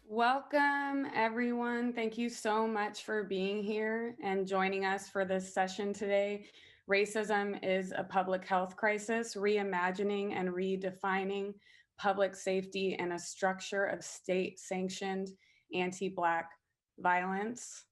Welcome, everyone. Thank you so much for being here and joining us for this session today. Racism is a public health crisis, reimagining and redefining public safety in a structure of state-sanctioned anti-Black violence.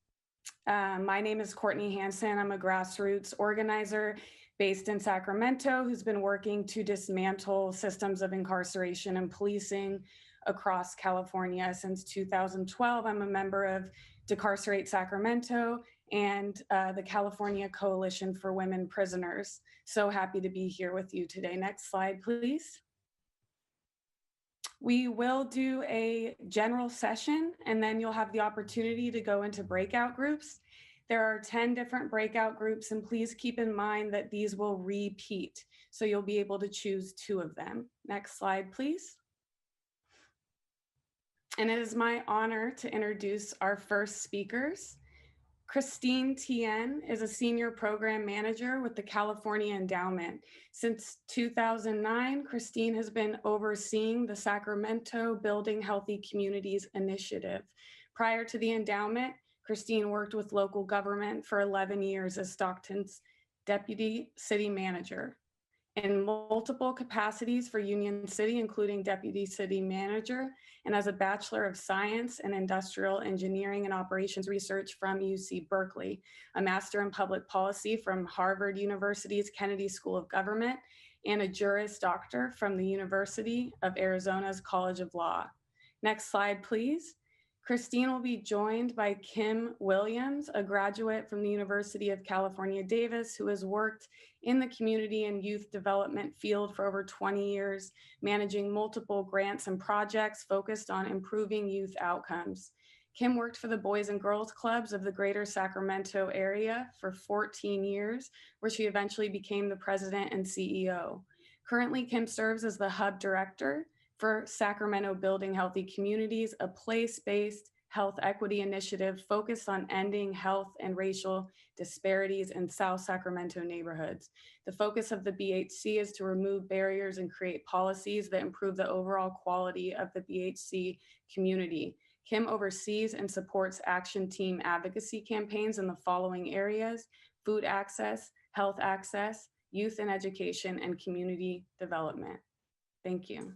My name is Courtney Hanson. I'm a grassroots organizer based in Sacramento who's been working to dismantle systems of incarceration and policing across California since 2012. I'm a member of Decarcerate Sacramento and the California Coalition for Women Prisoners. So happy to be here with you today. Next slide, please. We will do a general session, and then you'll have the opportunity to go into breakout groups. There are 10 different breakout groups, and please keep in mind that these will repeat, so you'll be able to choose 2 of them. Next slide, please. And it is my honor to introduce our first speakers. Tien is a senior program manager with the California Endowment. Since 2009, Christine has been overseeing the Sacramento Building Healthy Communities initiative. Prior to the endowment, Christine worked with local government for 11 years as Stockton's deputy city manager. In multiple capacities for Union City, including deputy city manager, and as a Bachelor of Science in Industrial Engineering and Operations Research from UC Berkeley, a Master in Public Policy from Harvard University's Kennedy School of Government, and a Juris Doctor from the University of Arizona's College of Law. Next slide, please. Christine will be joined by Kim Williams, a graduate from the University of California, Davis, who has worked in the community and youth development field for over 20 years, managing multiple grants and projects focused on improving youth outcomes. Kim worked for the Boys and Girls Clubs of the greater Sacramento area for 14 years, where she eventually became the president and CEO. Currently, Kim serves as the hub director for Sacramento Building Healthy Communities, a place-based health equity initiative focused on ending health and racial disparities in South Sacramento neighborhoods. The focus of the BHC is to remove barriers and create policies that improve the overall quality of the BHC community. Kim oversees and supports action team advocacy campaigns in the following areas: food access, health access, youth and education, and community development. Thank you.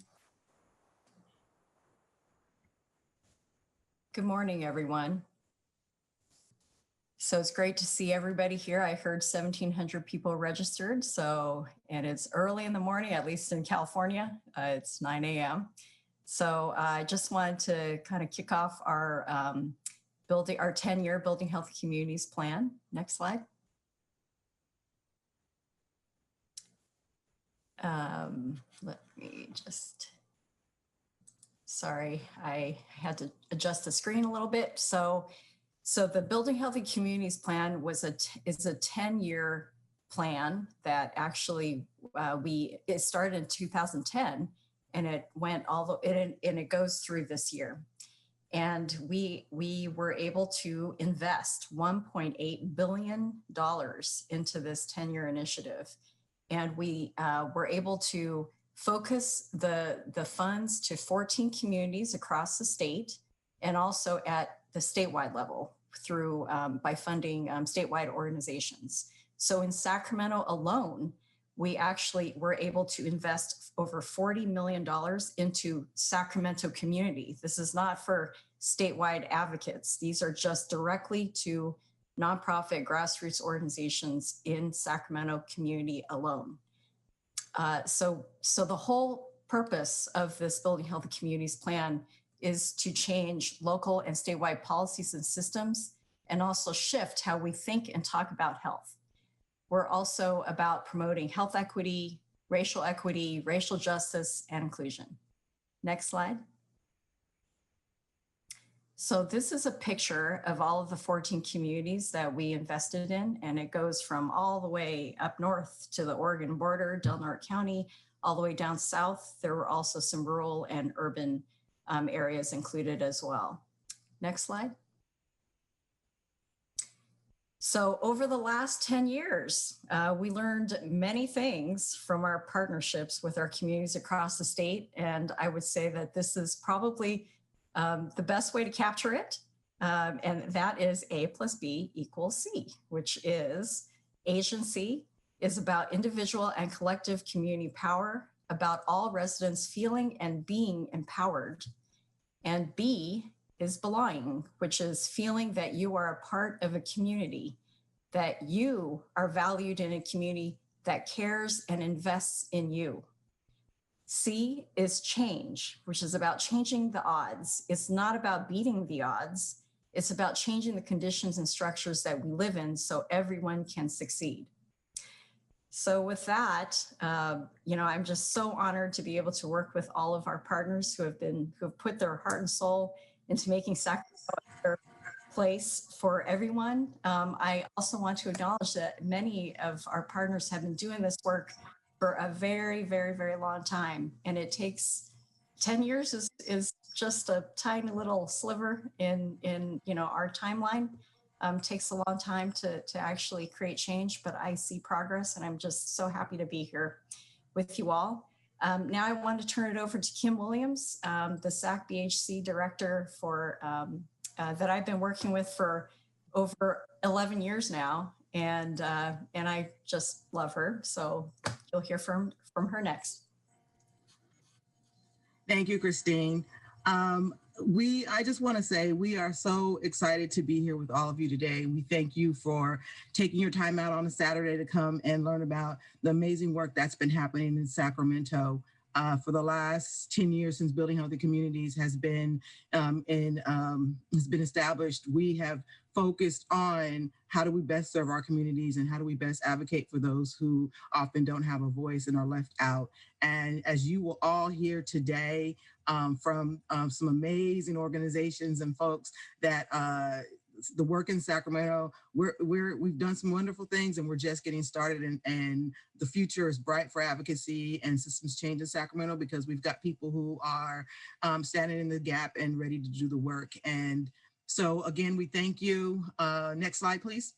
Good morning, everyone. So it's great to see everybody here. I heard 1,700 people registered, and it's early in the morning, at least in California. It's 9 a.m. So I just wanted to kind of kick off our 10-year Building Healthy Communities plan. Next slide. Let me just... Sorry, I had to adjust the screen a little bit. So the Building Healthy Communities plan is a 10-year plan that actually it started in 2010, and it went and it goes through this year. And we were able to invest $1.8 billion into this 10-year initiative, and we were able to focus the funds to 14 communities across the state, and also at the statewide level through by funding statewide organizations. So in Sacramento alone, we actually were able to invest over $40 million into Sacramento community. This is not for statewide advocates. These are just directly to nonprofit grassroots organizations in Sacramento community alone. So the whole purpose of this Building Healthy Communities plan is to change local and statewide policies and systems, and also shift how we think and talk about health. We're also about promoting health equity, racial justice, and inclusion. Next slide. So this is a picture of all of the 14 communities that we invested in, and it goes from all the way up north to the Oregon border, Del Norte County, all the way down south. There were also some rural and urban areas included as well. Next slide. So over the last 10 years, we learned many things from our partnerships with our communities across the state. And I would say that this is probably the best way to capture it, and that is A plus B equals C, which is agency is about individual and collective community power, about all residents feeling and being empowered. And B is belonging, which is feeling that you are a part of a community, that you are valued in a community that cares and invests in you. C is change, which is about changing the odds. It's not about beating the odds. It's about changing the conditions and structures that we live in so everyone can succeed. So with that, I'm just so honored to be able to work with all of our partners who have put their heart and soul into making Sacramento a better place for everyone. I also want to acknowledge that many of our partners have been doing this work for a very, very, very long time. And it takes 10 years is just a tiny little sliver in our timeline. Takes a long time to actually create change, but I see progress and I'm just so happy to be here with you all. Now I want to turn it over to Kim Williams, the SAC BHC director for that I've been working with for over 11 years now. And I just love her. So you'll hear from her next. Thank you, Christine. I just want to say we are so excited to be here with all of you today. We thank you for taking your time out on a Saturday to come and learn about the amazing work that's been happening in Sacramento for the last 10 years since Building Healthy Communities has been established. We have focused on how do we best serve our communities and how do we best advocate for those who often don't have a voice and are left out. And as you will all hear today from some amazing organizations and folks that the work in Sacramento, we've done some wonderful things and we're just getting started, and the future is bright for advocacy and systems change in Sacramento because we've got people who are standing in the gap and ready to do the work. And so again, we thank you. Next slide, please.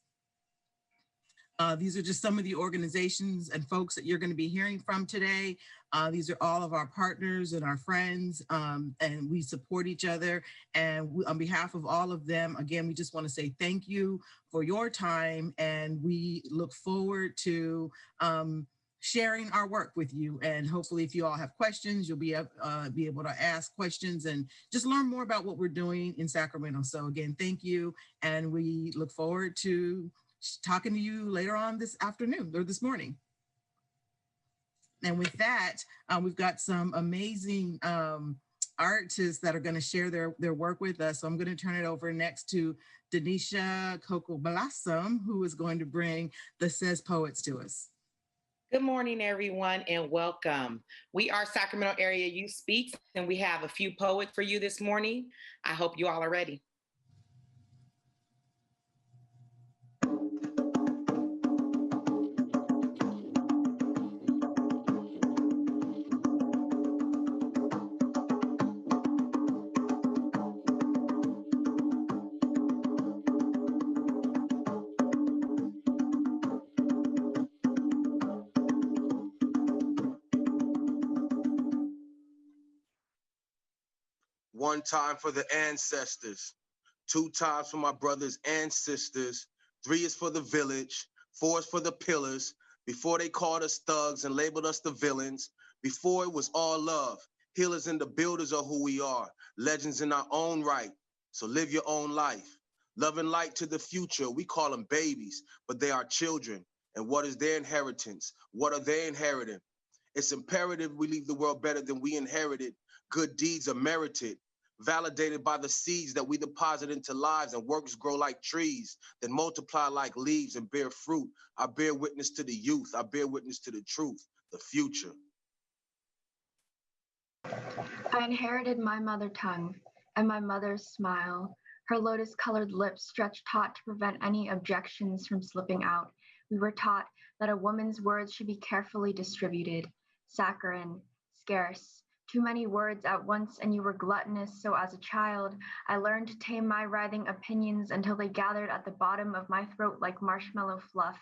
These are just some of the organizations and folks that you're going to be hearing from today. These are all of our partners and our friends, and we support each other. And on behalf of all of them, again, we just want to say thank you for your time, and we look forward to sharing our work with you. And hopefully if you all have questions, you'll be able to ask questions and just learn more about what we're doing in Sacramento. So again, thank you. And we look forward to talking to you later on this afternoon or this morning. And with that, we've got some amazing artists that are going to share their work with us. So I'm going to turn it over next to Denisha Coco Blossom, who is going to bring the Says Poets to us. Good morning, everyone, and welcome. We are Sacramento Area Youth Speaks, and we have a few poets for you this morning. I hope you all are ready. One time for the ancestors, 2 times for my brothers and sisters, 3 is for the village, 4 is for the pillars, before they called us thugs and labeled us the villains, before it was all love, healers and the builders are who we are, legends in our own right, so live your own life. Love and light to the future, we call them babies, but they are children, and what is their inheritance? What are they inheriting? It's imperative we leave the world better than we inherited. Good deeds are merited, validated by the seeds that we deposit into lives, and works grow like trees, then multiply like leaves and bear fruit. I bear witness to the youth. I bear witness to the truth, the future. I inherited my mother tongue and my mother's smile. Her lotus-colored lips stretched taut to prevent any objections from slipping out. We were taught that a woman's words should be carefully distributed, saccharine, scarce. Too many words at once and you were gluttonous, so as a child, I learned to tame my writhing opinions until they gathered at the bottom of my throat like marshmallow fluff.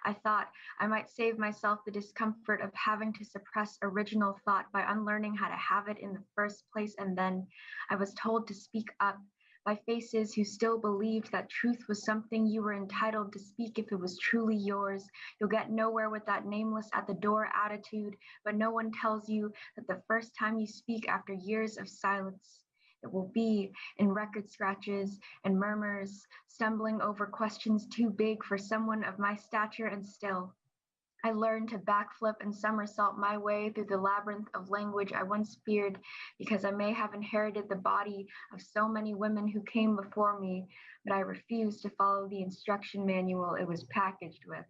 I thought I might save myself the discomfort of having to suppress original thought by unlearning how to have it in the first place, and then I was told to speak up by faces who still believed that truth was something you were entitled to speak if it was truly yours. You'll get nowhere with that nameless at the door attitude, but no one tells you that the first time you speak after years of silence, it will be in record scratches and murmurs, stumbling over questions too big for someone of my stature, and still I learned to backflip and somersault my way through the labyrinth of language I once feared because I may have inherited the body of so many women who came before me, but I refused to follow the instruction manual it was packaged with.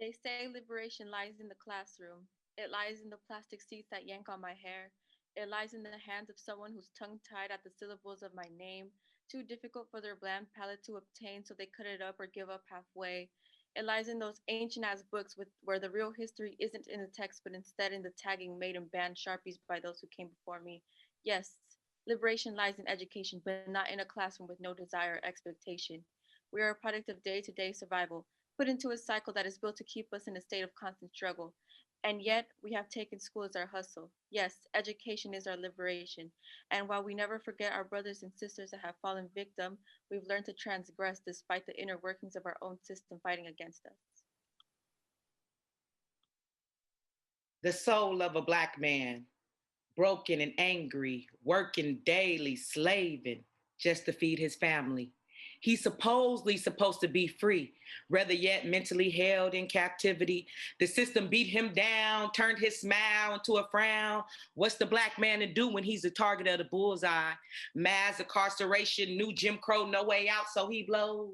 They say liberation lies in the classroom. It lies in the plastic seats that yank on my hair. It lies in the hands of someone who's tongue tied at the syllables of my name, too difficult for their bland palate to obtain, so they cut it up or give up halfway. It lies in those ancient ass books where the real history isn't in the text, but instead in the tagging made in banned sharpies by those who came before me. Yes, liberation lies in education, but not in a classroom with no desire or expectation. We are a product of day to day survival, put into a cycle that is built to keep us in a state of constant struggle. And yet, we have taken school as our hustle. Yes, education is our liberation. And while we never forget our brothers and sisters that have fallen victim, we've learned to transgress despite the inner workings of our own system fighting against us. The soul of a Black man, broken and angry, working daily, slaving just to feed his family. He's supposedly supposed to be free, rather yet mentally held in captivity. The system beat him down, turned his smile into a frown. What's the Black man to do when he's the target of the bullseye? Mass incarceration, new Jim Crow, no way out, so he blows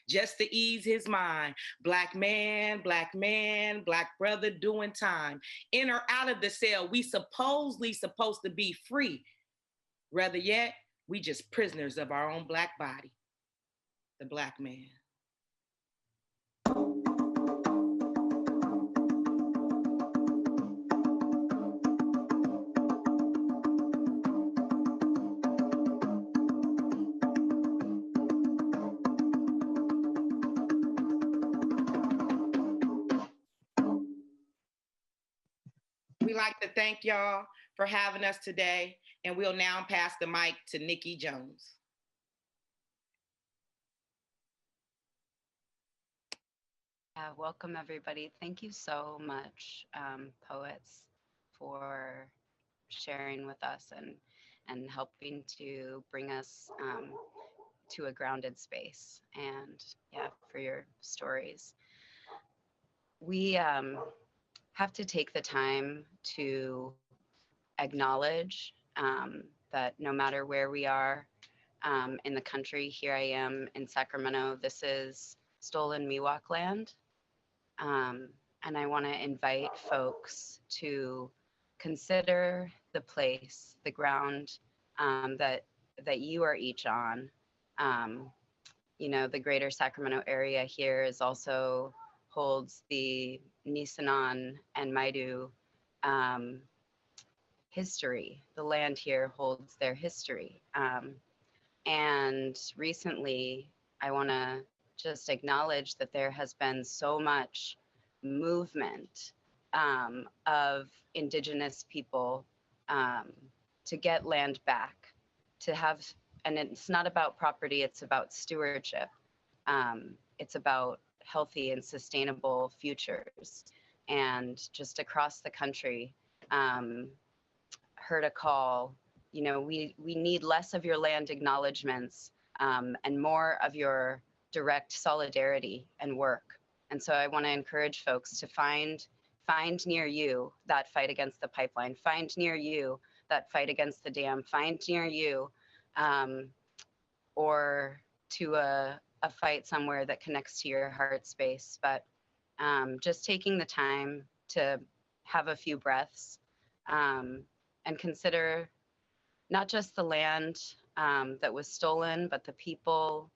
just to ease his mind. Black man, Black brother doing time. In or out of the cell, we supposedly supposed to be free. Rather yet, we just prisoners of our own Black body, the Black man. We'd like to thank y'all for having us today, and we'll now pass the mic to Niki Jones. Welcome, everybody. Thank you so much, poets, for sharing with us and helping to bring us to a grounded space, and yeah, for your stories. We have to take the time to acknowledge that no matter where we are in the country, here I am in Sacramento, this is stolen Miwok land. And I want to invite folks to consider the place, the ground that you are each on. You know, the greater Sacramento area here is also holds the Nisenan and Maidu history. The land here holds their history. And recently, I want to just acknowledge that there has been so much movement of Indigenous people to get land back, to have, and it's not about property, it's about stewardship. It's about healthy and sustainable futures. And just across the country, heard a call, you know, we need less of your land acknowledgements and more of your direct solidarity and work. And so I want to encourage folks to find near you that fight against the pipeline, find near you that fight against the dam, find near you or to a fight somewhere that connects to your heart space. But just taking the time to have a few breaths and consider not just the land that was stolen, but the people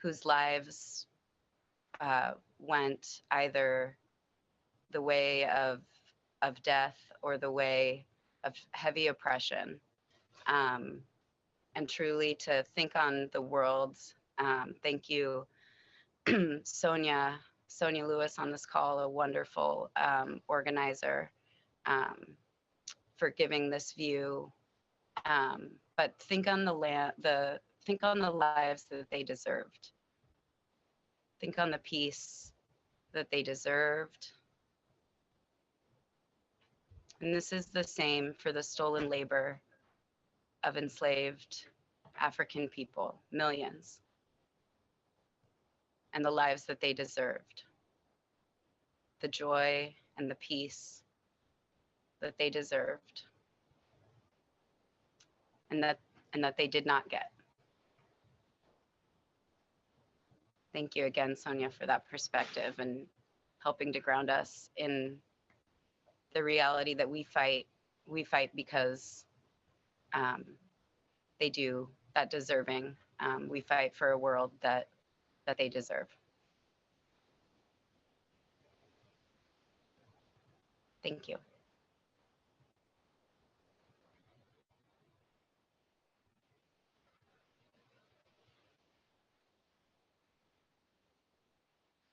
whose lives went either the way of death or the way of heavy oppression. And truly to think on the world Thank you, Sonia Lewis on this call, a wonderful organizer, for giving this view. But think on think on the lives that they deserved. Think on the peace that they deserved. And this is the same for the stolen labor of enslaved African people, millions, and the lives that they deserved. The joy and the peace that they deserved, and that they did not get. Thank you again, Sonia, for that perspective and helping to ground us in the reality that we fight because they do that deserving. We fight for a world that they deserve. Thank you.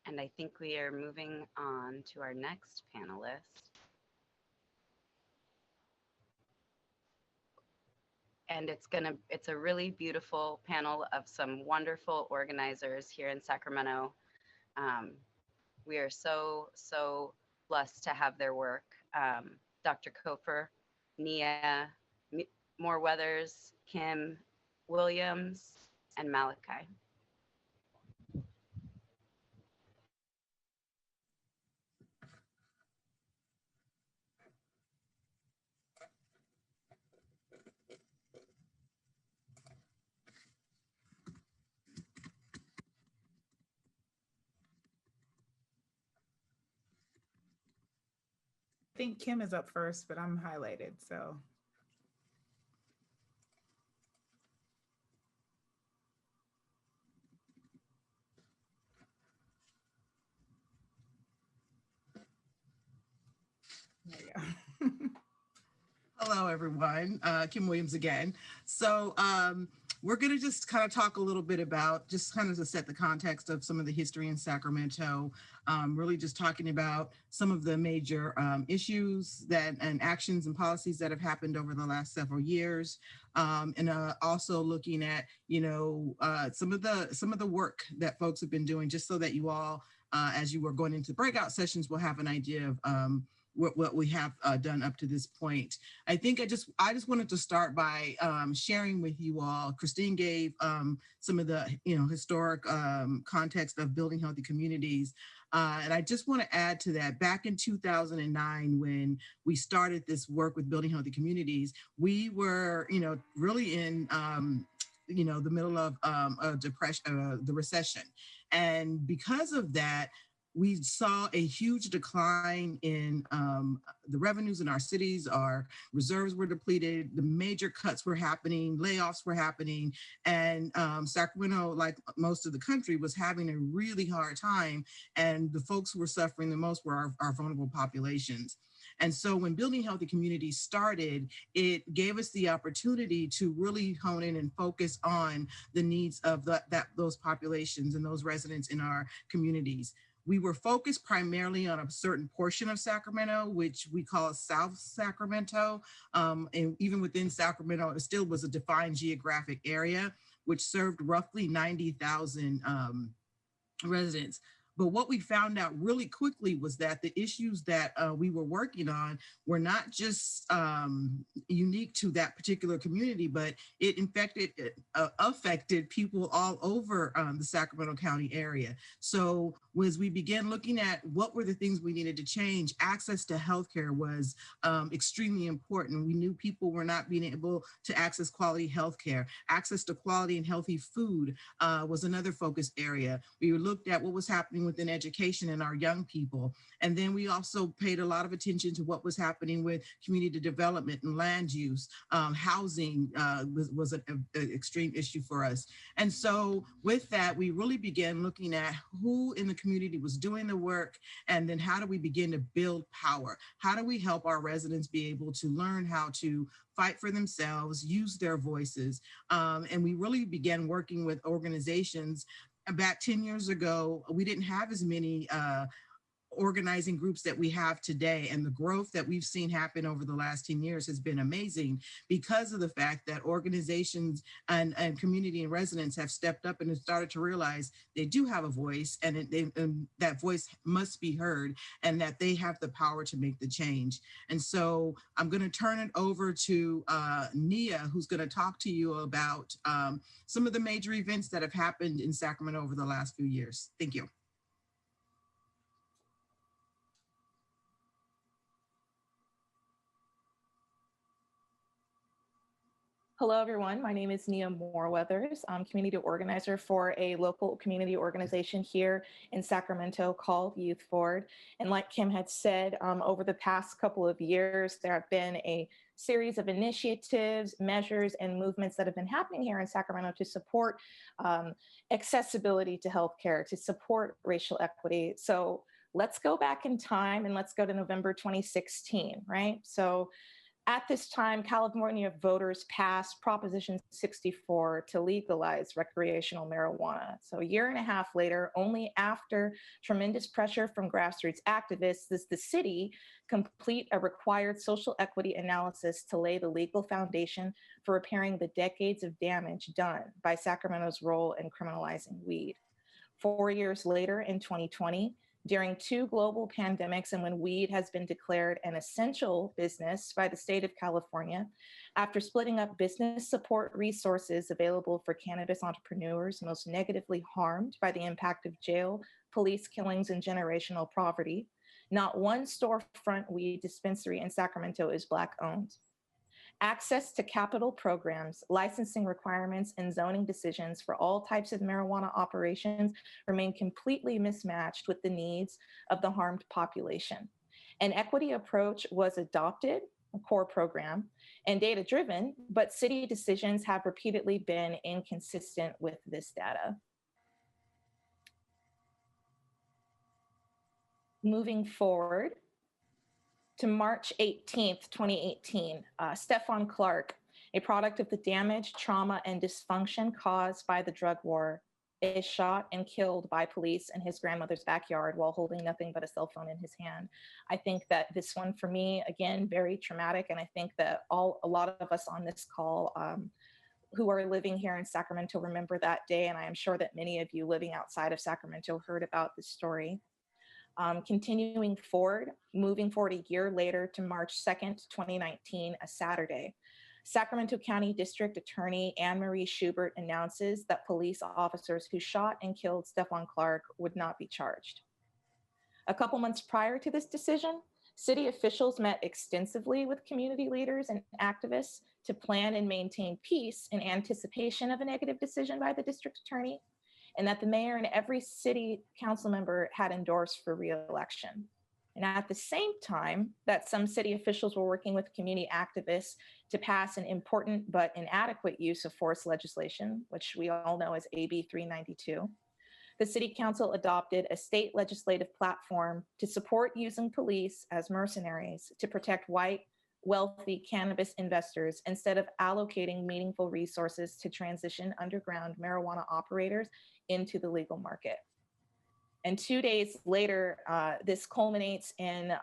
And I think we are moving on to our next panelist. And it's a really beautiful panel of some wonderful organizers here in Sacramento. We are so blessed to have their work. Dr. Kofer, Nia, Moore Weathers, Kim Williams, and Malachi. I think Kim is up first, but I'm highlighted, so. There you go. Hello, everyone. Kim Williams again. So we're going to just kind of talk a little bit about, just kind of to set the context of some of the history in Sacramento, really just talking about some of the major issues and actions and policies that have happened over the last several years. And also looking at, some of the work that folks have been doing, just so that you all, as you were going into breakout sessions, will have an idea of what we have done up to this point. I think I just wanted to start by sharing with you all. Christine gave some of the historic context of building healthy communities. And I just want to add to that, back in 2009, when we started this work with building healthy communities, we were, really in, the middle of a depression, the recession. And because of that, we saw a huge decline in the revenues in our cities. Our reserves were depleted. The major cuts were happening, layoffs were happening. And Sacramento, like most of the country, was having a really hard time. And the folks who were suffering the most were our vulnerable populations. And so when Building Healthy Communities started, it gave us the opportunity to really hone in and focus on the needs of those populations and those residents in our communities. We were focused primarily on a certain portion of Sacramento, which we call South Sacramento. And even within Sacramento, it still was a defined geographic area, which served roughly 90,000 residents. But what we found out really quickly was that the issues that we were working on were not just unique to that particular community, but it affected people all over the Sacramento County area. So as we began looking at what were the things we needed to change, access to healthcare was extremely important. We knew people were not being able to access quality healthcare. Access to quality and healthy food was another focus area. We looked at what was happening within education and our young people. And then we also paid a lot of attention to what was happening with community development and land use. Housing was an extreme issue for us. And so with that, we really began looking at who in the community was doing the work, and then how do we begin to build power? How do we help our residents be able to learn how to fight for themselves, use their voices? And we really began working with organizations. Back 10 years ago, we didn't have as many organizing groups that we have today, and the growth that we've seen happen over the last 10 years has been amazing because of the fact that organizations and community and residents have stepped up and have started to realize they do have a voice, and that voice must be heard, and that they have the power to make the change. And so I'm going to turn it over to Nia, who's going to talk to you about some of the major events that have happened in Sacramento over the last few years. Thank you. Hello, everyone. My name is Nia Moreweathers. I'm community organizer for a local community organization here in Sacramento called Youth Forward. And like Kim had said, over the past couple of years, there have been a series of initiatives, measures, and movements that have been happening here in Sacramento to support accessibility to healthcare, to support racial equity. So let's go back in time and let's go to November 2016, right? So at this time, California voters passed Proposition 64 to legalize recreational marijuana. So a year and a half later, only after tremendous pressure from grassroots activists, does the city complete a required social equity analysis to lay the legal foundation for repairing the decades of damage done by Sacramento's role in criminalizing weed. 4 years later, in 2020, during 2 global pandemics and when weed has been declared an essential business by the state of California, after splitting up business support resources available for cannabis entrepreneurs most negatively harmed by the impact of jail, police killings, and generational poverty, not one storefront weed dispensary in Sacramento is Black owned. Access to capital programs, licensing requirements, and zoning decisions for all types of marijuana operations remain completely mismatched with the needs of the harmed population. An equity approach was adopted, a core program, and data-driven, but city decisions have repeatedly been inconsistent with this data. Moving forward, to March 18th, 2018, Stephon Clark, a product of the damage, trauma, and dysfunction caused by the drug war, is shot and killed by police in his grandmother's backyard while holding nothing but a cell phone in his hand. I think that this one, for me, again, very traumatic. And I think that a lot of us on this call who are living here in Sacramento remember that day. And I am sure that many of you living outside of Sacramento heard about this story. Continuing forward, moving forward a year later to March 2nd, 2019, a Saturday, Sacramento County District Attorney Anne-Marie Schubert announces that police officers who shot and killed Stephon Clark would not be charged. A couple months prior to this decision, city officials met extensively with community leaders and activists to plan and maintain peace in anticipation of a negative decision by the district attorney, and that the mayor and every city council member had endorsed for re-election. And at the same time that some city officials were working with community activists to pass an important but inadequate use of force legislation, which we all know as AB 392, the city council adopted a state legislative platform to support using police as mercenaries to protect white, wealthy cannabis investors instead of allocating meaningful resources to transition underground marijuana operators into the legal market. And 2 days later, this culminates in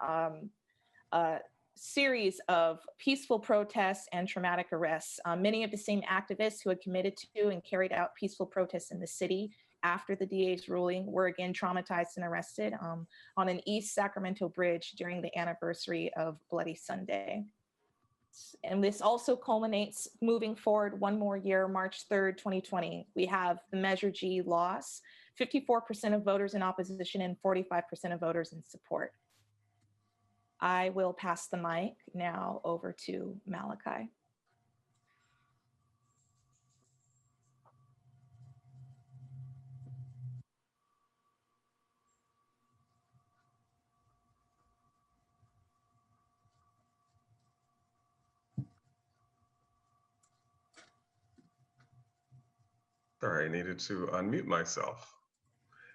a series of peaceful protests and traumatic arrests. Many of the same activists who had committed to and carried out peaceful protests in the city after the DA's ruling were again traumatized and arrested on an East Sacramento bridge during the anniversary of Bloody Sunday. And this also culminates moving forward one more year, March 3rd, 2020. We have the Measure G loss, 54% of voters in opposition and 45% of voters in support. I will pass the mic now over to Malachi. Sorry, I needed to unmute myself.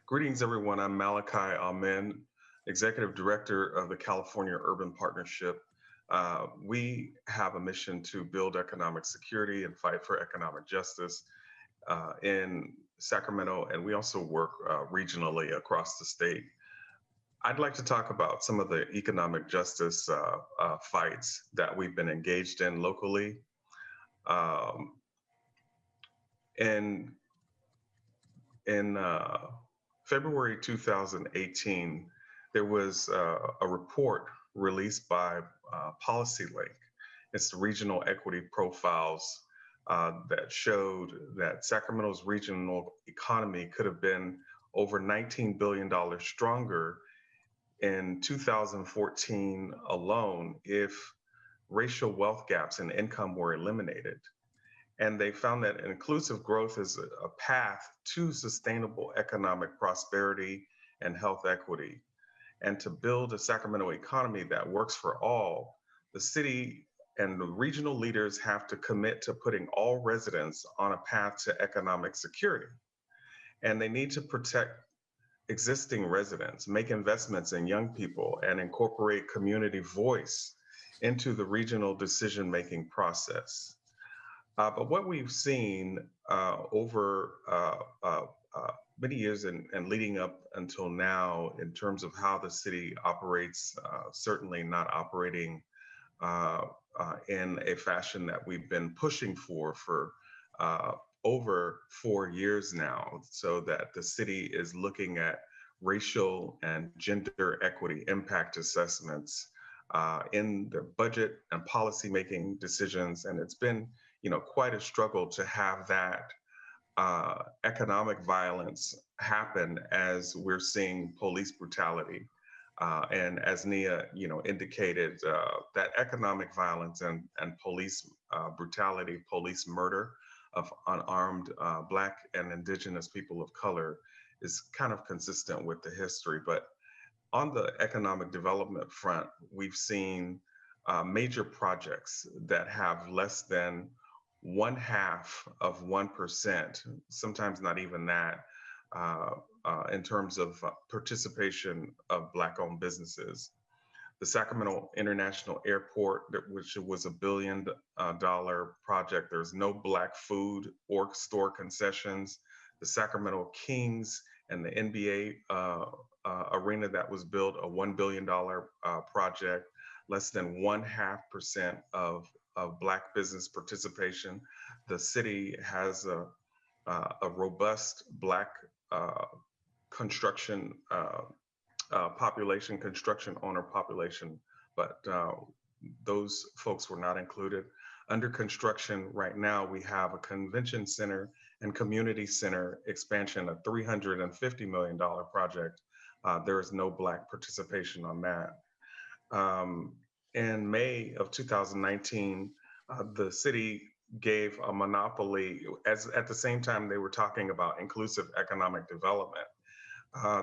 Greetings, everyone. I'm Malachi Amen, Executive Director of the California Urban Partnership. We have a mission to build economic security and fight for economic justice in Sacramento, and we also work regionally across the state. I'd like to talk about some of the economic justice fights that we've been engaged in locally. In February 2018, there was a report released by PolicyLink. It's the regional equity profiles that showed that Sacramento's regional economy could have been over $19 billion stronger in 2014 alone if racial wealth gaps and income were eliminated. And they found that inclusive growth is a path to sustainable economic prosperity and health equity. And to build a Sacramento economy that works for all, the city and the regional leaders have to commit to putting all residents on a path to economic security. And they need to protect existing residents, make investments in young people, and incorporate community voice into the regional decision-making process. But what we've seen over many years and leading up until now in terms of how the city operates, certainly not operating in a fashion that we've been pushing for over 4 years now, so that the city is looking at racial and gender equity impact assessments in the budget and policy-making decisions. And it's been, quite a struggle to have that economic violence happen as we're seeing police brutality. And as Nia, indicated, that economic violence and police brutality, police murder of unarmed Black and Indigenous people of color is kind of consistent with the history. But on the economic development front, we've seen major projects that have less than 0.5%, sometimes not even that, in terms of participation of Black-owned businesses. The Sacramento International Airport, which was $1 billion project, there's no Black food or store concessions. The Sacramento Kings and the NBA arena that was built, a $1 billion project, less than 0.5% of Black business participation. The city has a robust Black construction population, construction owner population, but those folks were not included. Under construction right now, we have a convention center and community center expansion, a $350 million project. There is no Black participation on that. In May of 2019, the city gave a monopoly, at the same time they were talking about inclusive economic development.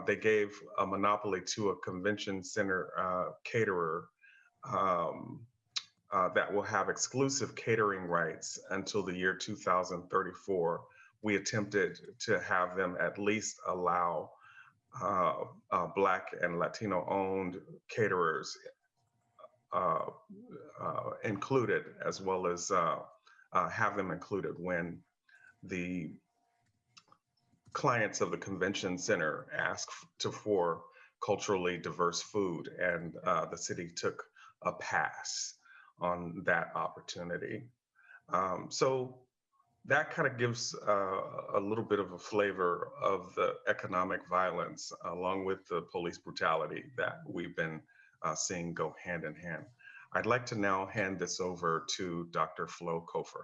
They gave a monopoly to a convention center caterer that will have exclusive catering rights until the year 2034. We attempted to have them at least allow Black and Latino-owned caterers included, as well as have them included when the clients of the convention center asked for culturally diverse food, and the city took a pass on that opportunity. So that kind of gives a little bit of a flavor of the economic violence, along with the police brutality that we've been seeing go hand in hand. I'd like to now hand this over to Dr. Flo Kofer.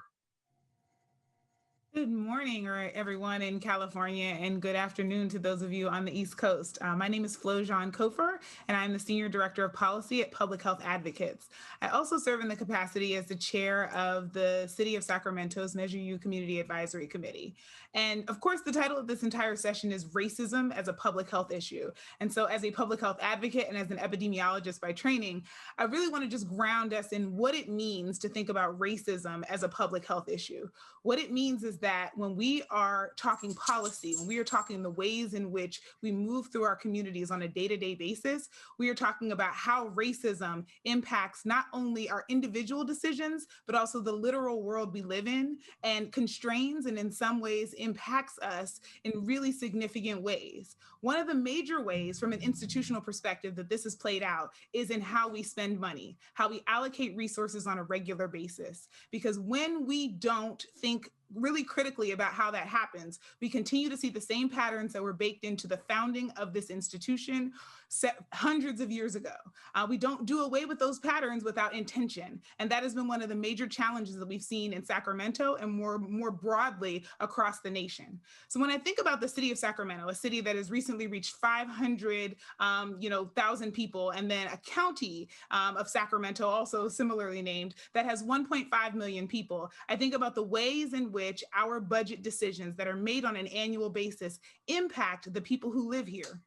Good morning, everyone in California, and good afternoon to those of you on the East Coast. My name is Flo Jean Kofer, and I'm the Senior Director of Policy at Public Health Advocates. I also serve in the capacity as the chair of the City of Sacramento's Measure U Community Advisory Committee. And of course, the title of this entire session is Racism as a Public Health Issue. And so as a public health advocate and as an epidemiologist by training, I really want to just ground us in what it means to think about racism as a public health issue. What it means is that when we are talking policy, when we are talking the ways in which we move through our communities on a day-to-day basis, we are talking about how racism impacts not only our individual decisions, but also the literal world we live in, and constrains and in some ways impacts us in really significant ways. One of the major ways from an institutional perspective that this is played out is in how we spend money, how we allocate resources on a regular basis. Because when we don't think really critically about how that happens, we continue to see the same patterns that were baked into the founding of this institution hundreds of years ago. We don't do away with those patterns without intention. And that has been one of the major challenges that we've seen in Sacramento and more broadly across the nation. So when I think about the city of Sacramento, a city that has recently reached 500,000 people, and then a county of Sacramento, also similarly named, that has 1.5 million people, I think about the ways in which our budget decisions that are made on an annual basis impact the people who live here.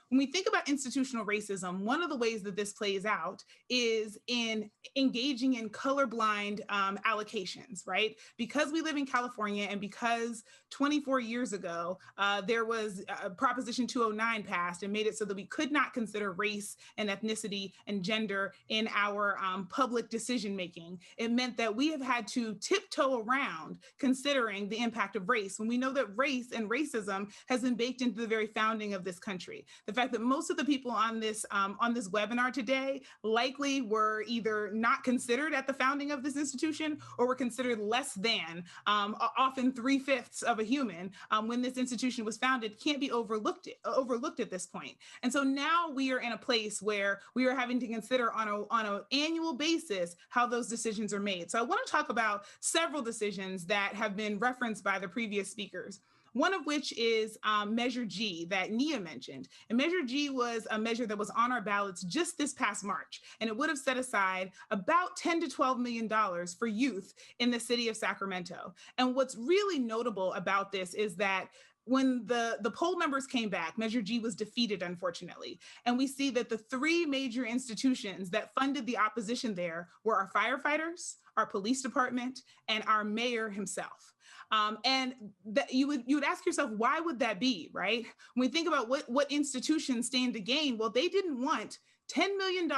When we think about institutional racism, one of the ways that this plays out is in engaging in colorblind allocations, right? Because we live in California, and because 24 years ago, there was Proposition 209 passed and made it so that we could not consider race and ethnicity and gender in our public decision-making. It meant that we have had to tiptoe around considering the impact of race, when we know that race and racism has been baked into the very founding of this country. The fact that most of the people on this webinar today likely were either not considered at the founding of this institution or were considered less than, often 3/5 of a human when this institution was founded, can't be overlooked at this point. And so now we are in a place where we are having to consider on an annual basis how those decisions are made. So I want to talk about several decisions that have been referenced by the previous speakers. One of which is Measure G that Nia mentioned. And Measure G was a measure that was on our ballots just this past March, and it would have set aside about $10 to $12 million for youth in the city of Sacramento. And what's really notable about this is that when the poll numbers came back, Measure G was defeated, unfortunately. And we see that the three major institutions that funded the opposition there were our firefighters, our police department, and our mayor himself. And that you would ask yourself, why would that be, right? When we think about what institutions stand to gain, well, they didn't want $10 million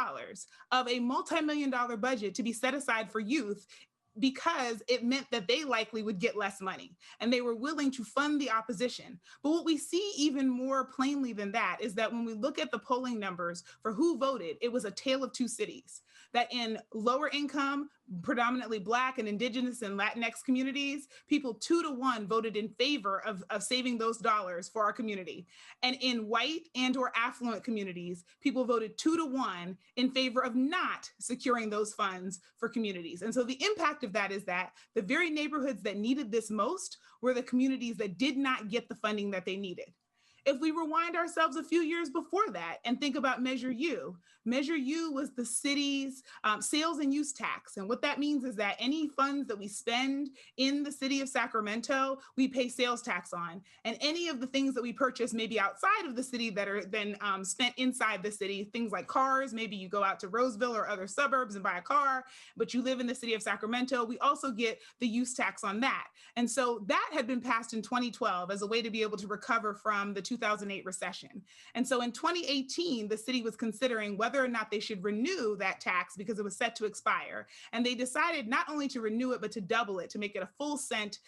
of a multi-million-dollar budget to be set aside for youth, because it meant that they likely would get less money, and they were willing to fund the opposition. But what we see even more plainly than that is that when we look at the polling numbers for who voted, it was a tale of two cities. That in lower income, predominantly Black and Indigenous and Latinx communities, people 2-to-1 voted in favor of saving those dollars for our community. And in white and or affluent communities, people voted 2-to-1 in favor of not securing those funds for communities. And so the impact of that is that the very neighborhoods that needed this most were the communities that did not get the funding that they needed. If we rewind ourselves a few years before that and think about Measure U, Measure U was the city's sales and use tax. And what that means is that any funds that we spend in the city of Sacramento, we pay sales tax on. And any of the things that we purchase maybe outside of the city that are then spent inside the city, things like cars, maybe you go out to Roseville or other suburbs and buy a car, but you live in the city of Sacramento, we also get the use tax on that. And so that had been passed in 2012 as a way to be able to recover from the 2008 recession. And so in 2018, the city was considering whether or not they should renew that tax because it was set to expire. And they decided not only to renew it, but to double it, to make it a full cent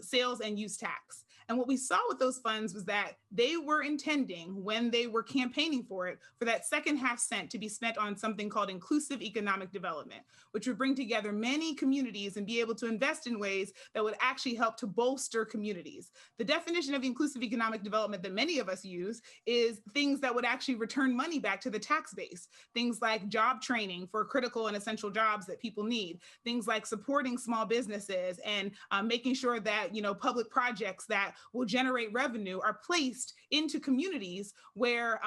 sales and use tax. And what we saw with those funds was that they were intending, when they were campaigning for it, for that second half cent to be spent on something called inclusive economic development, which would bring together many communities and be able to invest in ways that would actually help to bolster communities. The definition of inclusive economic development that many of us use is things that would actually return money back to the tax base. Things like job training for critical and essential jobs that people need. Things like supporting small businesses and making sure that, public projects that that will generate revenue are placed into communities where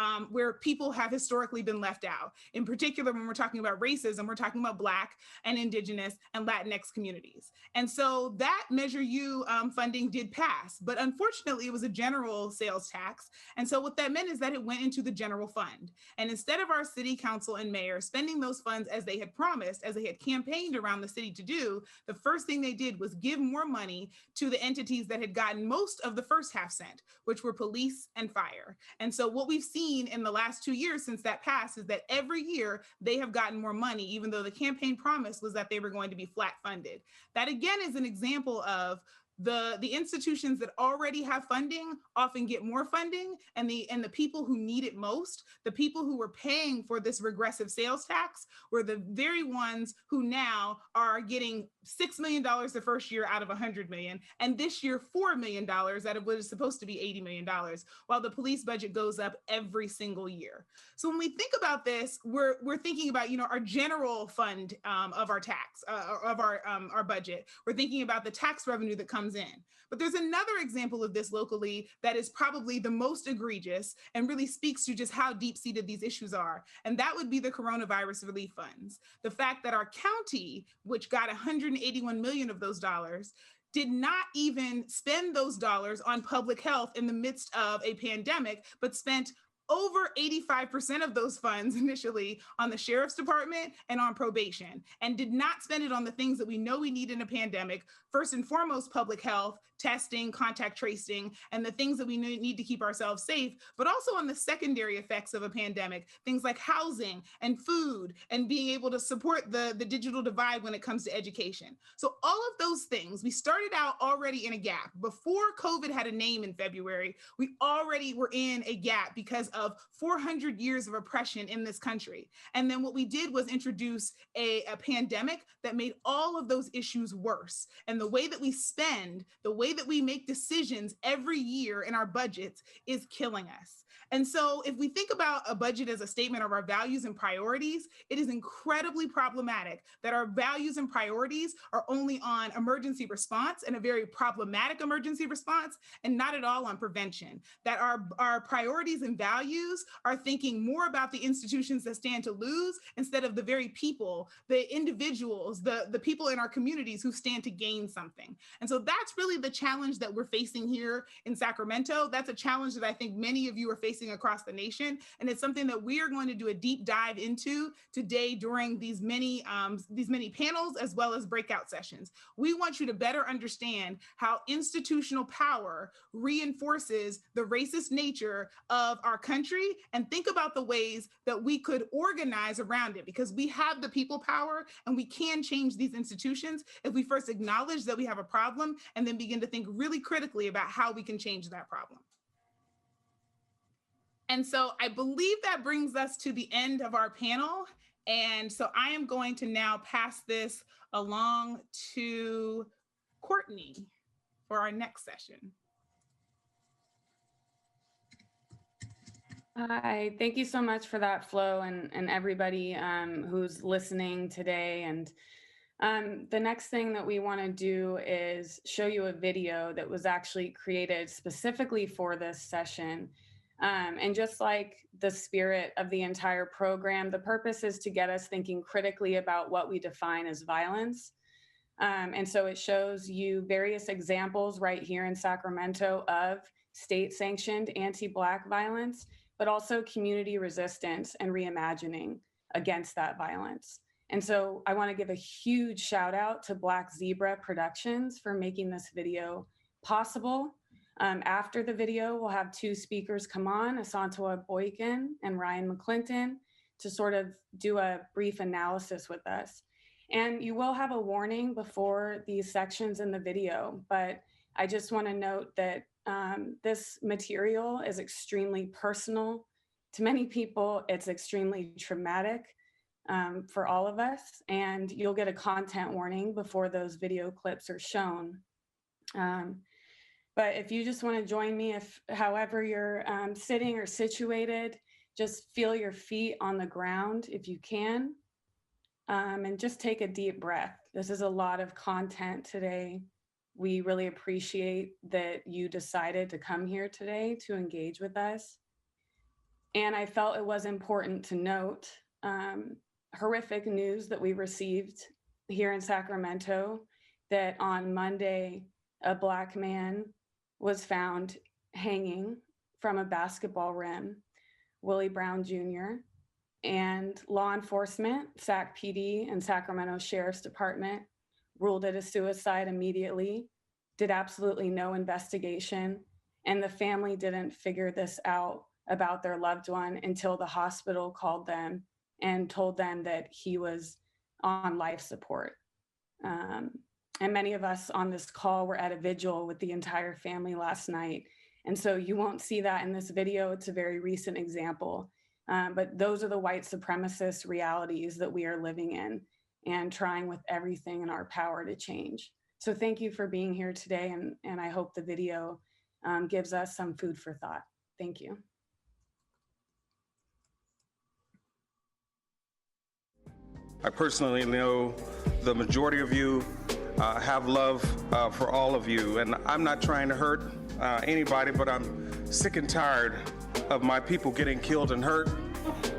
people have historically been left out. In particular, when we're talking about racism, we're talking about Black and Indigenous and Latinx communities. And so that Measure U funding did pass, but unfortunately it was a general sales tax. And so what that meant is that it went into the general fund. And instead of our city council and mayor spending those funds as they had promised, as they had campaigned around the city to do, the first thing they did was give more money to the entities that had gotten most of the first half cent, which were police and fire. And so what we've seen in the last 2 years since that passed is that every year they have gotten more money, even though the campaign promise was that they were going to be flat funded. That again is an example of the institutions that already have funding often get more funding, and the people who need it most, the people who were paying for this regressive sales tax, were the very ones who now are getting $6 million the first year out of $100 million, and this year $4 million out of what is supposed to be $80 million, while the police budget goes up every single year. So when we think about this, we're thinking about our general fund of our tax of our budget. We're thinking about the tax revenue that comes in. But there's another example of this locally that is probably the most egregious and really speaks to just how deep-seated these issues are. And that would be the coronavirus relief funds. The fact that our county, which got 181 million of those dollars, did not even spend those dollars on public health in the midst of a pandemic, but spent over 85% of those funds initially on the sheriff's department and on probation, and did not spend it on the things that we know we need in a pandemic. First and foremost, public health, testing, contact tracing, and the things that we need to keep ourselves safe, but also on the secondary effects of a pandemic, things like housing and food and being able to support the digital divide when it comes to education. So all of those things, we started out already in a gap. Before COVID had a name in February, we already were in a gap because of 400 years of oppression in this country. And then what we did was introduce a pandemic that made all of those issues worse. And the way that we spend, the way that we make decisions every year in our budgets is killing us. And so if we think about a budget as a statement of our values and priorities, it is incredibly problematic that our values and priorities are only on emergency response, and a very problematic emergency response, and not at all on prevention. That our priorities and values are thinking more about the institutions that stand to lose instead of the very people, the individuals, the people in our communities who stand to gain something. And so that's really the challenge that we're facing here in Sacramento. That's a challenge that I think many of you are facing across the nation. And it's something that we are going to do a deep dive into today during these many panels as well as breakout sessions. We want you to better understand how institutional power reinforces the racist nature of our country, and think about the ways that we could organize around it, because we have the people power and we can change these institutions if we first acknowledge that we have a problem and then begin to think really critically about how we can change that problem. And so I believe that brings us to the end of our panel. And so I am going to now pass this along to Courtney for our next session. Hi, thank you so much for that, Flo, and everybody who's listening today. And the next thing that we want to do is show you a video that was actually created specifically for this session. And just like the spirit of the entire program, the purpose is to get us thinking critically about what we define as violence. And so it shows you various examples right here in Sacramento of state-sanctioned anti-Black violence, but also community resistance and reimagining against that violence. And so I want to give a huge shout out to Black Zebra Productions for making this video possible. After the video, we'll have two speakers come on, Asantua Boykin and Ryan McClinton, to sort of do a brief analysis with us. And you will have a warning before these sections in the video, but I just want to note that this material is extremely personal to many people. It's extremely traumatic for all of us, and you'll get a content warning before those video clips are shown. But if you just want to join me, if however you're sitting or situated, just feel your feet on the ground if you can, and just take a deep breath. This is a lot of content today, We really appreciate that you decided to come here today to engage with us. And I felt it was important to note horrific news that we received here in Sacramento, that on Monday, a Black man was found hanging from a basketball rim, Willie Brown Jr., and law enforcement, Sac PD and Sacramento Sheriff's Department, ruled it a suicide immediately, did absolutely no investigation, and the family didn't figure this out about their loved one until the hospital called them and told them that he was on life support. And many of us on this call were at a vigil with the entire family last night. And so you won't see that in this video. It's a very recent example. But those are the white supremacist realities that we are living in and trying with everything in our power to change. So thank you for being here today. And I hope the video gives us some food for thought. Thank you. I personally know the majority of you have love for all of you, and I'm not trying to hurt anybody, but I'm sick and tired of my people getting killed and hurt.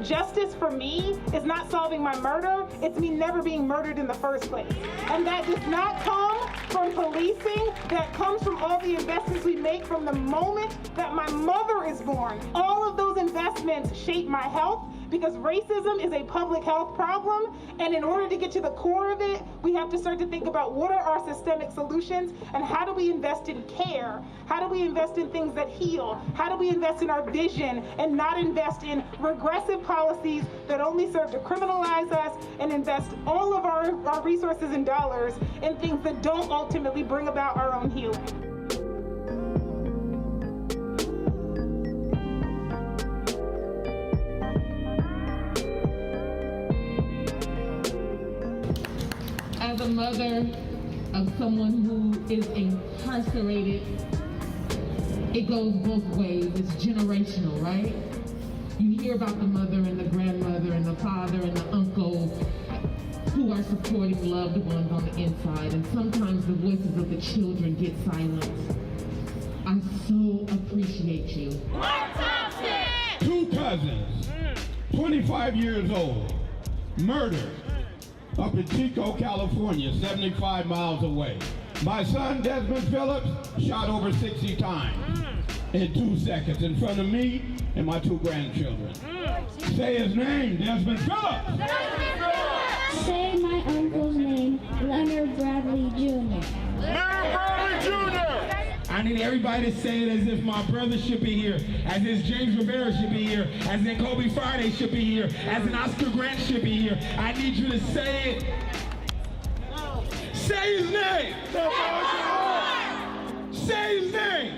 Justice for me is not solving my murder, it's me never being murdered in the first place. And that does not come from policing, that comes from all the investments we make from the moment that my mother is born. All of those investments shape my health, because racism is a public health problem, and in order to get to the core of it, we have to start to think about what are our systemic solutions and how do we invest in care? How do we invest in things that heal? How do we invest in our vision and not invest in regressive policies that only serve to criminalize us and invest all of our resources and dollars in things that don't ultimately bring about our own healing? As a mother of someone who is incarcerated, it goes both ways. It's generational, right? You hear about the mother and the grandmother and the father and the uncle who are supporting loved ones on the inside, and sometimes the voices of the children get silenced. I so appreciate you. Two cousins, 25 years old, murdered up in Chico, California, 75 miles away. My son, Desmond Phillips, shot over 60 times in 2 seconds in front of me and my 2 grandchildren. Say his name, Desmond Phillips. Say my uncle's name, Leonard Bradley Jr. Leonard Bradley Jr. I need everybody to say it as if my brother should be here, as if James Rivera should be here, as in Kobe Friday should be here, as in Oscar Grant should be here. I need you to say it. Say his name. Say his name.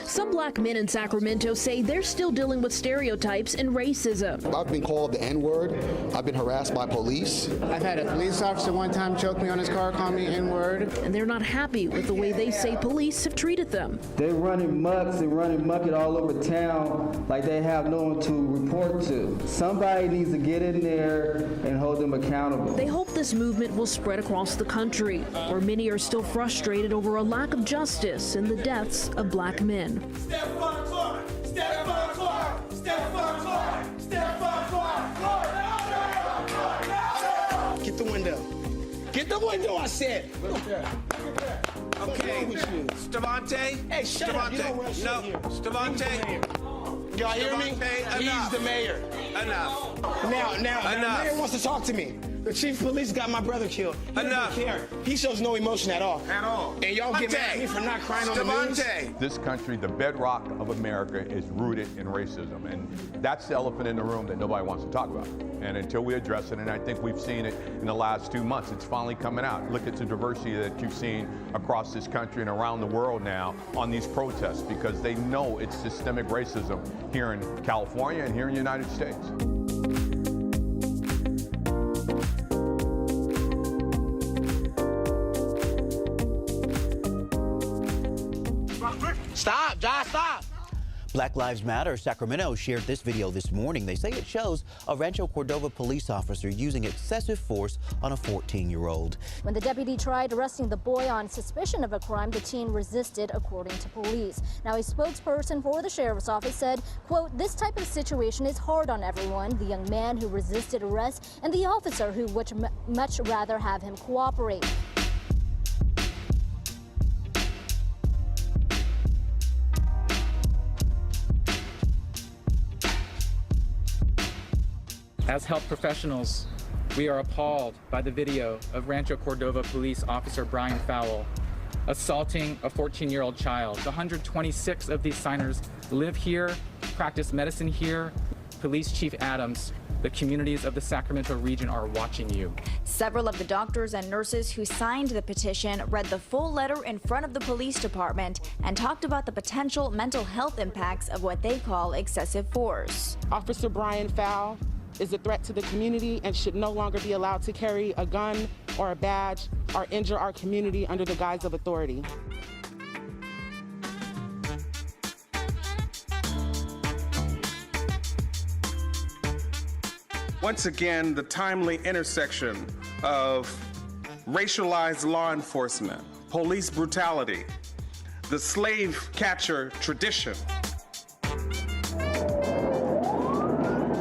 Some Black men in Sacramento say they're still dealing with stereotypes and racism. I've been called the N-word. I've been harassed by police. I've had a police officer one time choke me on his car, call me N-word. And they're not happy with the way they say police have treated them. They're running mucks and running mucket all over town like they have no one to report to. Somebody needs to get in there and hold them accountable. They hope this movement will spread across the country, where many are still frustrated over a lack of justice in the deaths of Black men. Stephon Clark! Stephon Clark! Stephon Clark! Stephon Clark! Get the window. Get the window, I said. Okay, Stavante. Hey, shut up. You don't run shit here. Stavante. Y'all hear me? Enough. He's the mayor. Enough. Now, the mayor wants to talk to me. The chief of police got my brother killed. He doesn't care. He shows no emotion at all. At all. And y'all get mad at me for not crying on the news. This country, the bedrock of America, is rooted in racism. And that's the elephant in the room that nobody wants to talk about. And until we address it, and I think we've seen it in the last 2 months, it's finally coming out. Look at the diversity that you've seen across this country and around the world now on these protests, because they know it's systemic racism here in California and here in the United States. Stop, Josh, stop. Black Lives Matter Sacramento shared this video this morning. They say it shows a Rancho Cordova police officer using excessive force on a 14-year-old. When the deputy tried arresting the boy on suspicion of a crime, the teen resisted, according to police. Now, a spokesperson for the sheriff's office said, quote, "This type of situation is hard on everyone, the young man who resisted arrest and the officer who would much rather have him cooperate." As health professionals, we are appalled by the video of Rancho Cordova Police Officer Brian Fowle assaulting a 14-year-old child. 126 of these signers live here, practice medicine here. Police Chief Adams, the communities of the Sacramento region are watching you. Several of the doctors and nurses who signed the petition read the full letter in front of the police department and talked about the potential mental health impacts of what they call excessive force. Officer Brian Fowle is a threat to the community and should no longer be allowed to carry a gun or a badge or injure our community under the guise of authority. Once again, the timely intersection of racialized law enforcement, police brutality, the slave catcher tradition,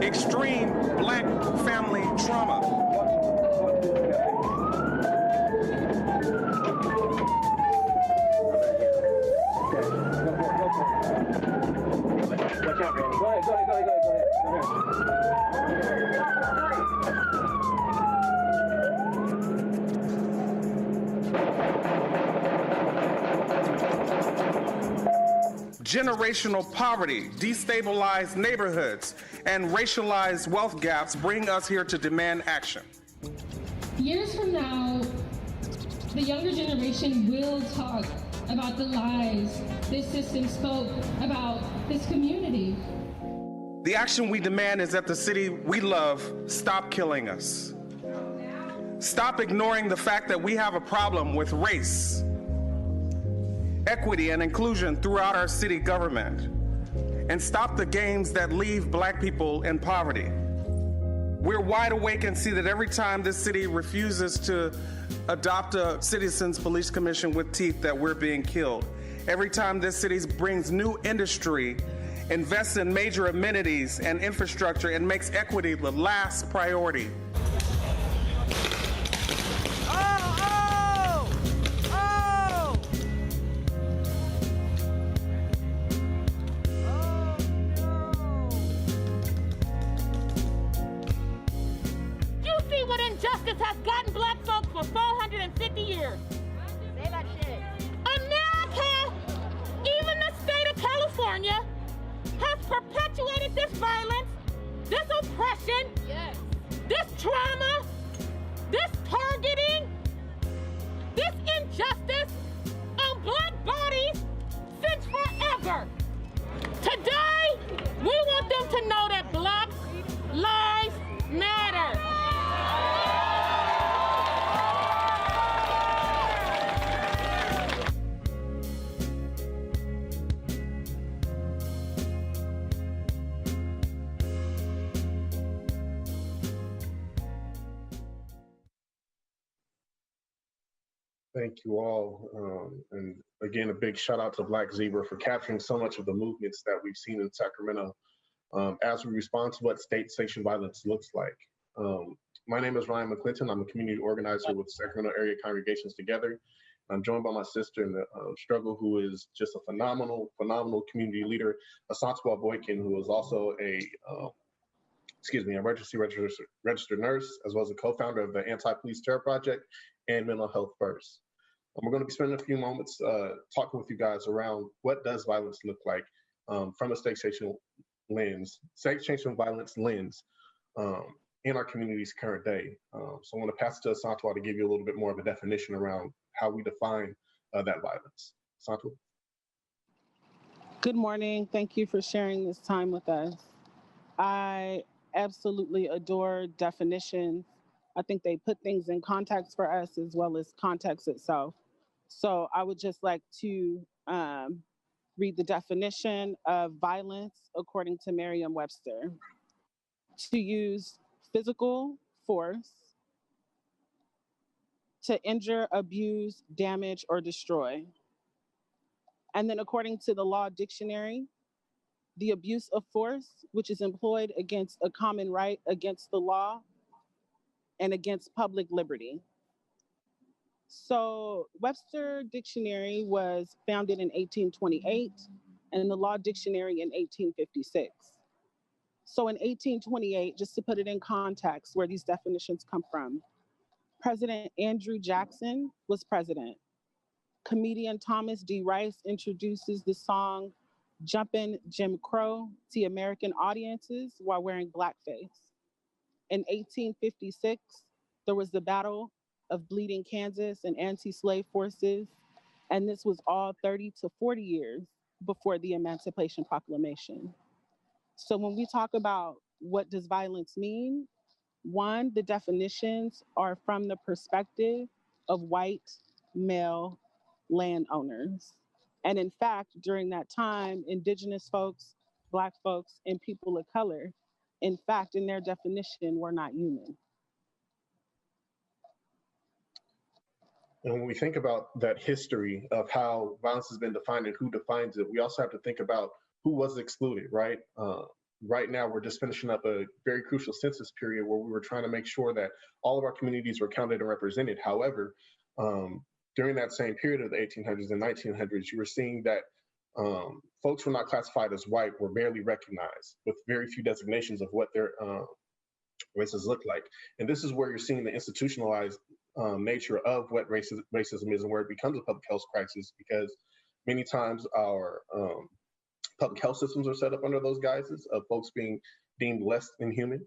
extreme Black family trauma. Watch out, Randy. Go ahead. Generational poverty, destabilized neighborhoods, and racialized wealth gaps bring us here to demand action. Years from now, the younger generation will talk about the lies this system spoke about this community. The action we demand is that the city we love stop killing us. Stop ignoring the fact that we have a problem with race, equity, and inclusion throughout our city government. And stop the games that leave Black people in poverty. We're wide awake and see that every time this city refuses to adopt a citizens police commission with teeth, that we're being killed. Every time this city brings new industry, invests in major amenities and infrastructure, and makes equity the last priority. Has gotten Black folks for 450 years. Say that shit. America, even the state of California, has perpetuated this violence, this oppression, this trauma, this targeting, this injustice on Black bodies since forever. Today, we want them to know that Black lives matter. Thank you all. And again, a big shout out to Black Zebra for capturing so much of the movements that we've seen in Sacramento as we respond to what state-sanctioned violence looks like. My name is Ryan McClinton. I'm a community organizer with Sacramento Area Congregations Together. I'm joined by my sister in the struggle, who is just a phenomenal community leader, Asantwa Boykin, who is also a registered nurse, as well as a co-founder of the Anti-Police Terror Project and Mental Health First. We're going to be spending a few moments talking with you guys around what does violence look like from a state-sanctioned violence lens in our community's current day. So I want to pass it to Asantwa to give you a little bit more of a definition around how we define that violence. Asantwa. Good morning. Thank you for sharing this time with us. I absolutely adore definitions. I think they put things in context for us as well as context itself. So I would just like to read the definition of violence according to Merriam-Webster: to use physical force to injure, abuse, damage, or destroy. And then according to the Law Dictionary, the abuse of force, which is employed against a common right, against the law, and against public liberty. So Webster Dictionary was founded in 1828 and the Law Dictionary in 1856. So in 1828, just to put it in context where these definitions come from, President Andrew Jackson was president. Comedian Thomas D. Rice introduces the song Jumpin' Jim Crow to American audiences while wearing blackface. In 1856, there was the Battle of Bleeding Kansas and anti-slave forces, and this was all 30 to 40 years before the Emancipation Proclamation. So when we talk about what does violence mean, one, the definitions are from the perspective of white male landowners. And in fact, during that time, Indigenous folks, Black folks, and people of color, in fact, in their definition, were not human. And when we think about that history of how violence has been defined and who defines it, we also have to think about who was excluded, right? Right now, we're just finishing up a very crucial census period where we were trying to make sure that all of our communities were counted and represented. However, during that same period of the 1800s and 1900s, you were seeing that folks who were not classified as white were barely recognized, with very few designations of what their races look like. And this is where you're seeing the institutionalized nature of what racism is and where it becomes a public health crisis, because many times our public health systems are set up under those guises of folks being deemed less than human.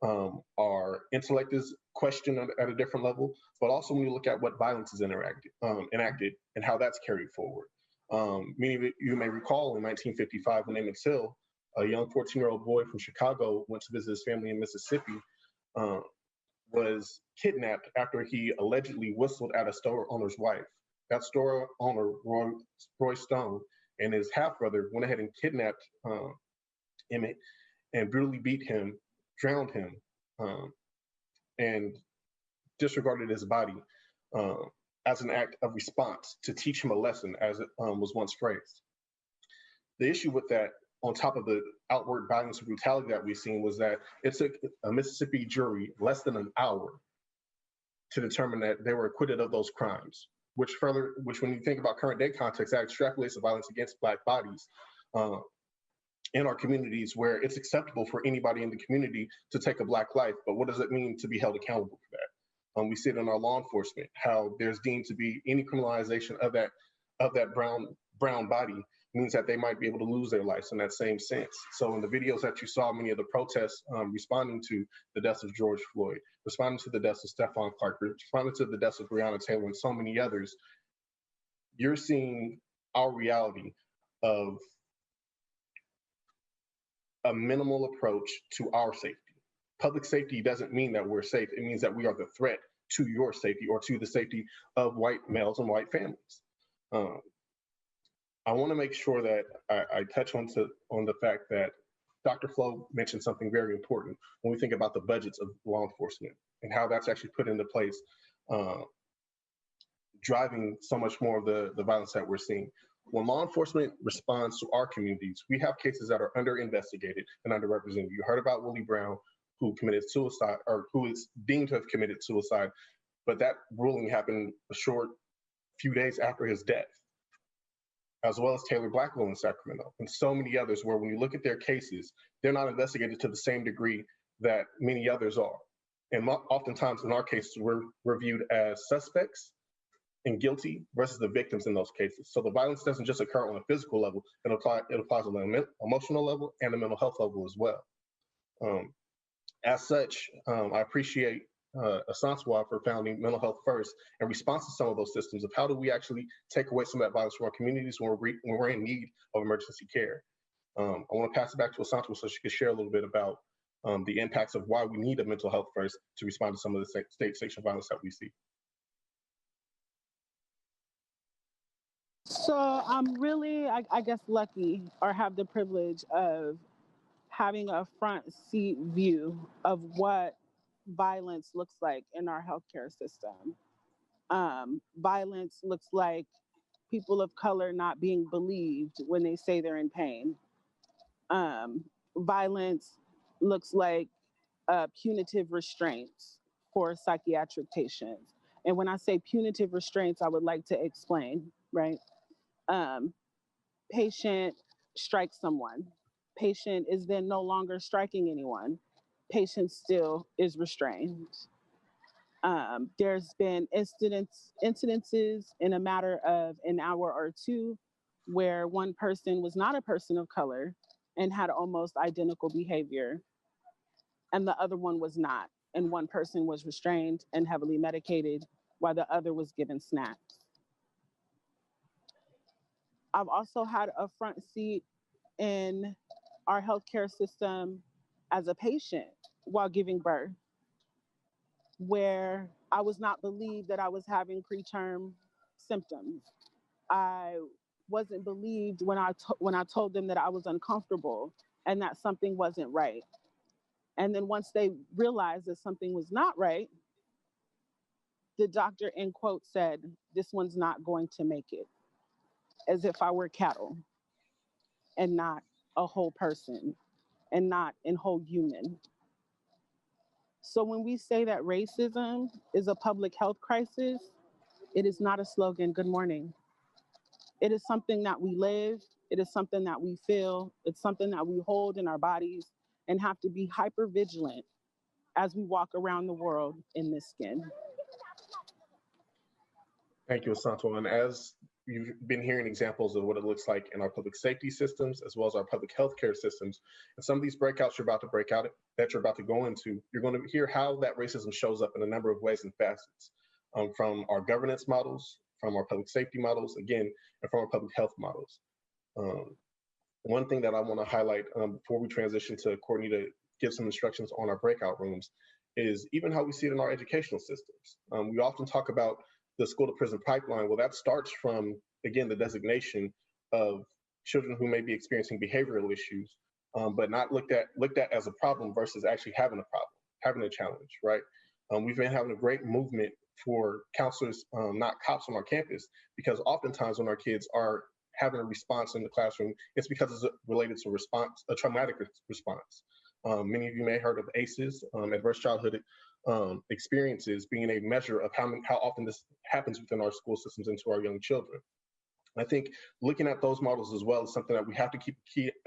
Our intellect is questioned at a different level, but also when you look at what violence is enacted and how that's carried forward. Many of you may recall in 1955 when Emmett Till, a young 14-year-old boy from Chicago, went to visit his family in Mississippi, was kidnapped after he allegedly whistled at a store owner's wife. That store owner, Roy Stone, and his half-brother went ahead and kidnapped Emmett and brutally beat him, drowned him, and disregarded his body as an act of response to teach him a lesson, as it was once phrased. The issue with that, on top of the outward violence and brutality that we've seen, was that it took a Mississippi jury less than an hour to determine that they were acquitted of those crimes, which when you think about current day context, that extrapolates the violence against Black bodies in our communities, where it's acceptable for anybody in the community to take a Black life. But what does it mean to be held accountable for that? We see it in our law enforcement, how there's deemed to be any criminalization of that brown body means that they might be able to lose their lives in that same sense. So in the videos that you saw, many of the protests responding to the deaths of George Floyd, responding to the deaths of Stephon Clark, responding to the deaths of Breonna Taylor and so many others, you're seeing our reality of a minimal approach to our safety. Public safety doesn't mean that we're safe. It means that we are the threat to your safety or to the safety of white males and white families. I want to make sure that I touch on the fact that Dr. Flo mentioned something very important when we think about the budgets of law enforcement and how that's actually put into place, driving so much more of the violence that we're seeing. When law enforcement responds to our communities, we have cases that are under-investigated and underrepresented. You heard about Willie Brown, who committed suicide, or who is deemed to have committed suicide, but that ruling happened a short few days after his death, as well as Taylor Blackwell in Sacramento, and so many others, where when you look at their cases, they're not investigated to the same degree that many others are. And oftentimes in our cases, we're viewed as suspects and guilty versus the victims in those cases. So the violence doesn't just occur on a physical level, it applies on an emotional level and a mental health level as well. As such, I appreciate Asantwa for founding Mental Health First in response to some of those systems of how do we actually take away some of that violence from our communities when we're in need of emergency care. I want to pass it back to Asantwa so she can share a little bit about the impacts of why we need a mental health first to respond to some of the state sanctioned violence that we see. So I'm really, I guess, lucky or have the privilege of having a front seat view of what violence looks like in our healthcare system. Violence looks like people of color not being believed when they say they're in pain. Violence looks like punitive restraints for psychiatric patients. And when I say punitive restraints, I would like to explain, right? Patient strikes someone. Patient is then no longer striking anyone. Patient still is restrained. There's been incidences in a matter of an hour or two where one person was not a person of color and had almost identical behavior, and the other one was not. And one person was restrained and heavily medicated while the other was given snacks. I've also had a front seat in our healthcare system as a patient while giving birth, where I was not believed that I was having preterm symptoms. I wasn't believed when I told them that I was uncomfortable and that something wasn't right. And then once they realized that something was not right, the doctor in quote said, "This one's not going to make it," as if I were cattle and not a whole person and not a whole human. So when we say that racism is a public health crisis, it is not a slogan. Good morning. It is something that we live. It is something that we feel. It's something that we hold in our bodies and have to be hyper vigilant as we walk around the world in this skin. Thank you, Asante. And as you've been hearing examples of what it looks like in our public safety systems, as well as our public healthcare systems, and some of these breakouts you're about to break out, that you're about to go into, you're going to hear how that racism shows up in a number of ways and facets, from our governance models, from our public safety models, again, and from our public health models. One thing that I want to highlight before we transition to Courtney to give some instructions on our breakout rooms is even how we see it in our educational systems. We often talk about the school to prison pipeline. Well, that starts from, again, the designation of children who may be experiencing behavioral issues, but not looked at as a problem versus actually having a problem, having a challenge, right? We've been having a great movement for counselors, not cops on our campus, because oftentimes when our kids are having a response in the classroom, it's because it's related to a traumatic response. Many of you may have heard of ACEs, adverse childhood experiences, being a measure of how often this happens within our school systems and to our young children. I think looking at those models as well is something that we have to keep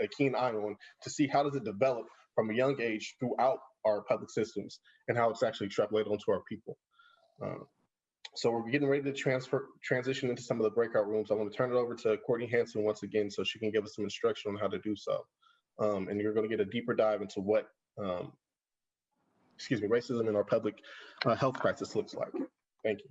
a keen eye on to see how does it develop from a young age throughout our public systems and how it's actually extrapolated onto our people. So we're getting ready to transition into some of the breakout rooms. I want to turn it over to Courtney Hanson once again so she can give us some instruction on how to do so. And you're going to get a deeper dive into what racism in our public health crisis looks like. Thank you.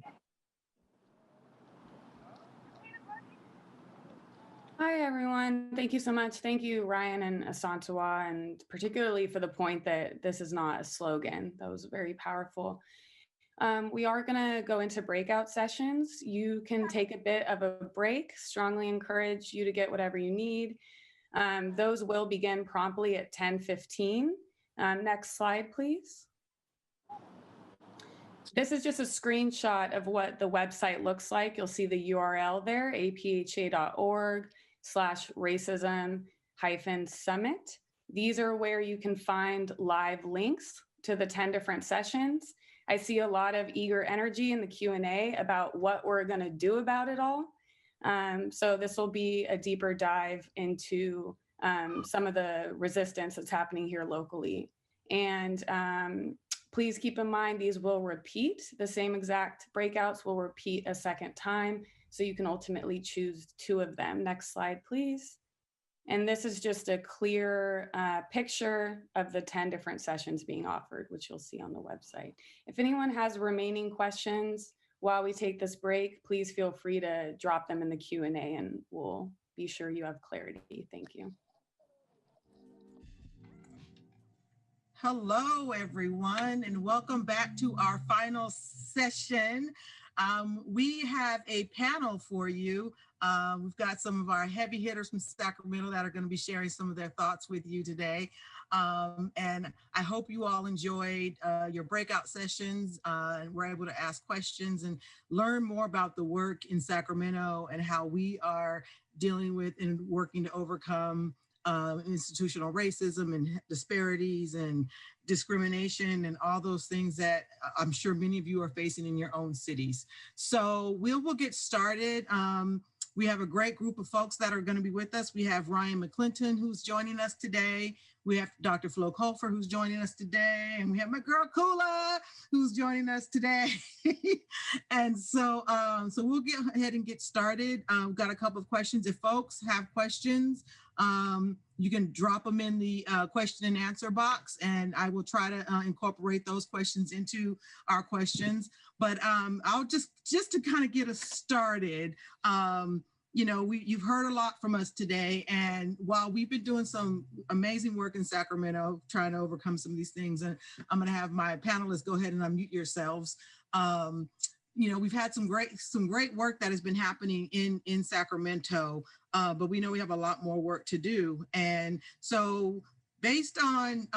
Hi, everyone. Thank you so much. Thank you, Ryan and Asantewa, and particularly for the point that this is not a slogan. That was very powerful. We are going to go into breakout sessions. You can take a bit of a break. Strongly encourage you to get whatever you need. Those will begin promptly at 10:15. Next slide, please. This is just a screenshot of what the website looks like. You'll see the URL there, apha.org/racism-summit. These are where you can find live links to the 10 different sessions. I see a lot of eager energy in the Q&A about what we're going to do about it all. So this will be a deeper dive into some of the resistance that's happening here locally. And please keep in mind, these will repeat. The same exact breakouts will repeat a second time, so you can ultimately choose 2 of them. Next slide, please. And this is just a clear picture of the 10 different sessions being offered, which you'll see on the website. If anyone has remaining questions while we take this break, please feel free to drop them in the Q&A and we'll be sure you have clarity. Thank you. Hello, everyone, and welcome back to our final session We have a panel for you. We've got some of our heavy hitters from Sacramento that are going to be sharing some of their thoughts with you today. And I hope you all enjoyed your breakout sessions and were able to ask questions and learn more about the work in Sacramento and how we are dealing with and working to overcome institutional racism and disparities and discrimination and all those things that I'm sure many of you are facing in your own cities. So we'll get started. We have a great group of folks that are going to be with us. We have Ryan McClinton, who's joining us today. We have Dr. Flo Colfer, who's joining us today. And we have my girl Kula, who's joining us today. And so we'll get ahead and get started. We've got a couple of questions. If folks have questions, you can drop them in the question and answer box, and I will try to incorporate those questions into our questions. But I'll just to kind of get us started, you know, you've heard a lot from us today, and while we've been doing some amazing work in Sacramento, trying to overcome some of these things, and I'm going to have my panelists go ahead and unmute yourselves. You know, we've had some great work that has been happening in Sacramento, but we know we have a lot more work to do. And so based on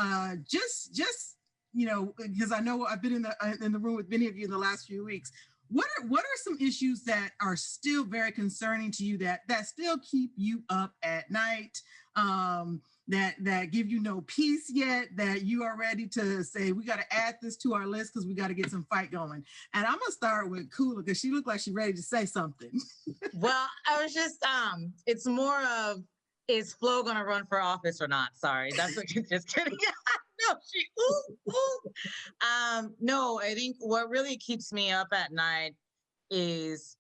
just you know, because I know I've been in the room with many of you in the last few weeks, what are some issues that are still very concerning to you that still keep you up at night, that give you no peace yet, that you are ready to say, we got to add this to our list because we got to get some fight going? And I'm gonna start with Kula because she looked like she's ready to say something. Well, I was just, it's more of, is Flo gonna run for office or not? Sorry, that's what you're just kidding. No, I think what really keeps me up at night is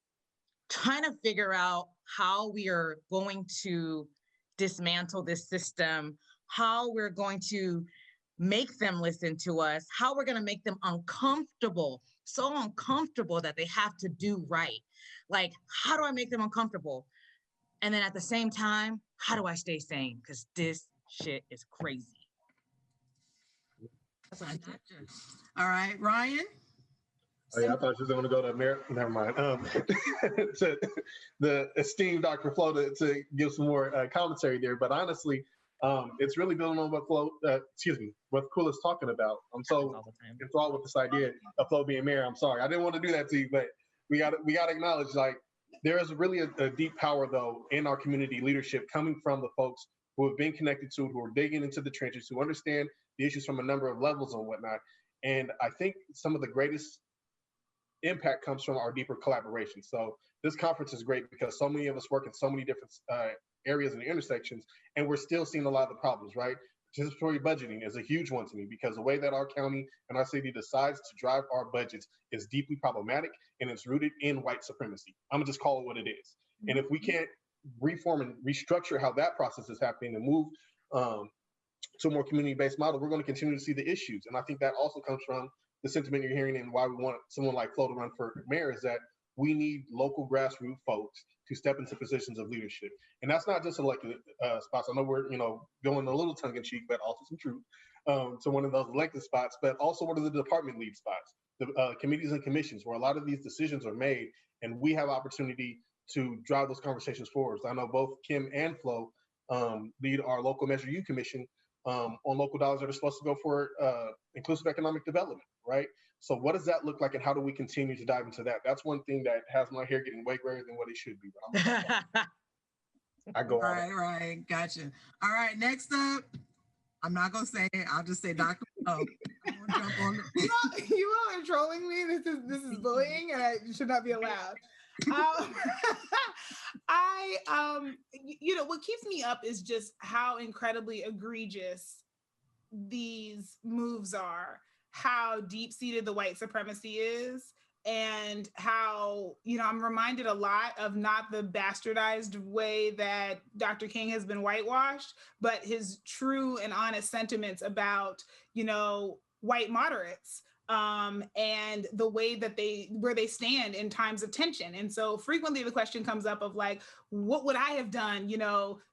trying to figure out how we are going to dismantle this system, how we're going to make them listen to us, how we're going to make them uncomfortable, so uncomfortable that they have to do right. Like, how do I make them uncomfortable? And then at the same time, how do I stay sane? Because this shit is crazy. All right, Ryan. Oh, yeah, I thought she was going to go to America. Never mind. To the esteemed Dr. Flo to give some more commentary there. But honestly, it's really building on what what Kula's talking about. I'm so enthralled with this idea of Flo being mayor. I'm sorry, I didn't want to do that to you, but we got to acknowledge, like, there is really a deep power though in our community leadership coming from the folks who have been connected to, who are digging into the trenches, who understand the issues from a number of levels and whatnot. And I think some of the greatest impact comes from our deeper collaboration. So this conference is great because so many of us work in so many different areas and intersections, and we're still seeing a lot of the problems, right? Participatory budgeting is a huge one to me because the way that our county and our city decides to drive our budgets is deeply problematic, and it's rooted in white supremacy. I'm gonna just call it what it is. And if we can't reform and restructure how that process is happening and move to a more community-based model, we're going to continue to see the issues. And I think that also comes from the sentiment you're hearing and why we want someone like Flo to run for mayor, is that we need local grassroots folks to step into positions of leadership. And that's not just elected spots. I know we're, going a little tongue-in-cheek, but also some truth to one of those elected spots, but also one of the department lead spots, the committees and commissions where a lot of these decisions are made, and we have opportunity to drive those conversations forward. So I know both Kim and Flo lead our local Measure U commission on local dollars that are supposed to go for inclusive economic development, right? So what does that look like, and how do we continue to dive into that? That's one thing that has my hair getting way grayer than what it should be. But I go on. All right, gotcha. All right, next up, I'm not gonna say it. I'll just say Dr. Flo. Jump on You all are trolling me. This is bullying, and it should not be allowed. What keeps me up is just how incredibly egregious these moves are, how deep-seated the white supremacy is, and how, I'm reminded a lot of not the bastardized way that Dr. King has been whitewashed, but his true and honest sentiments about, white moderates. and the way that where they stand in times of tension. And so frequently the question comes up of like, what would I have done,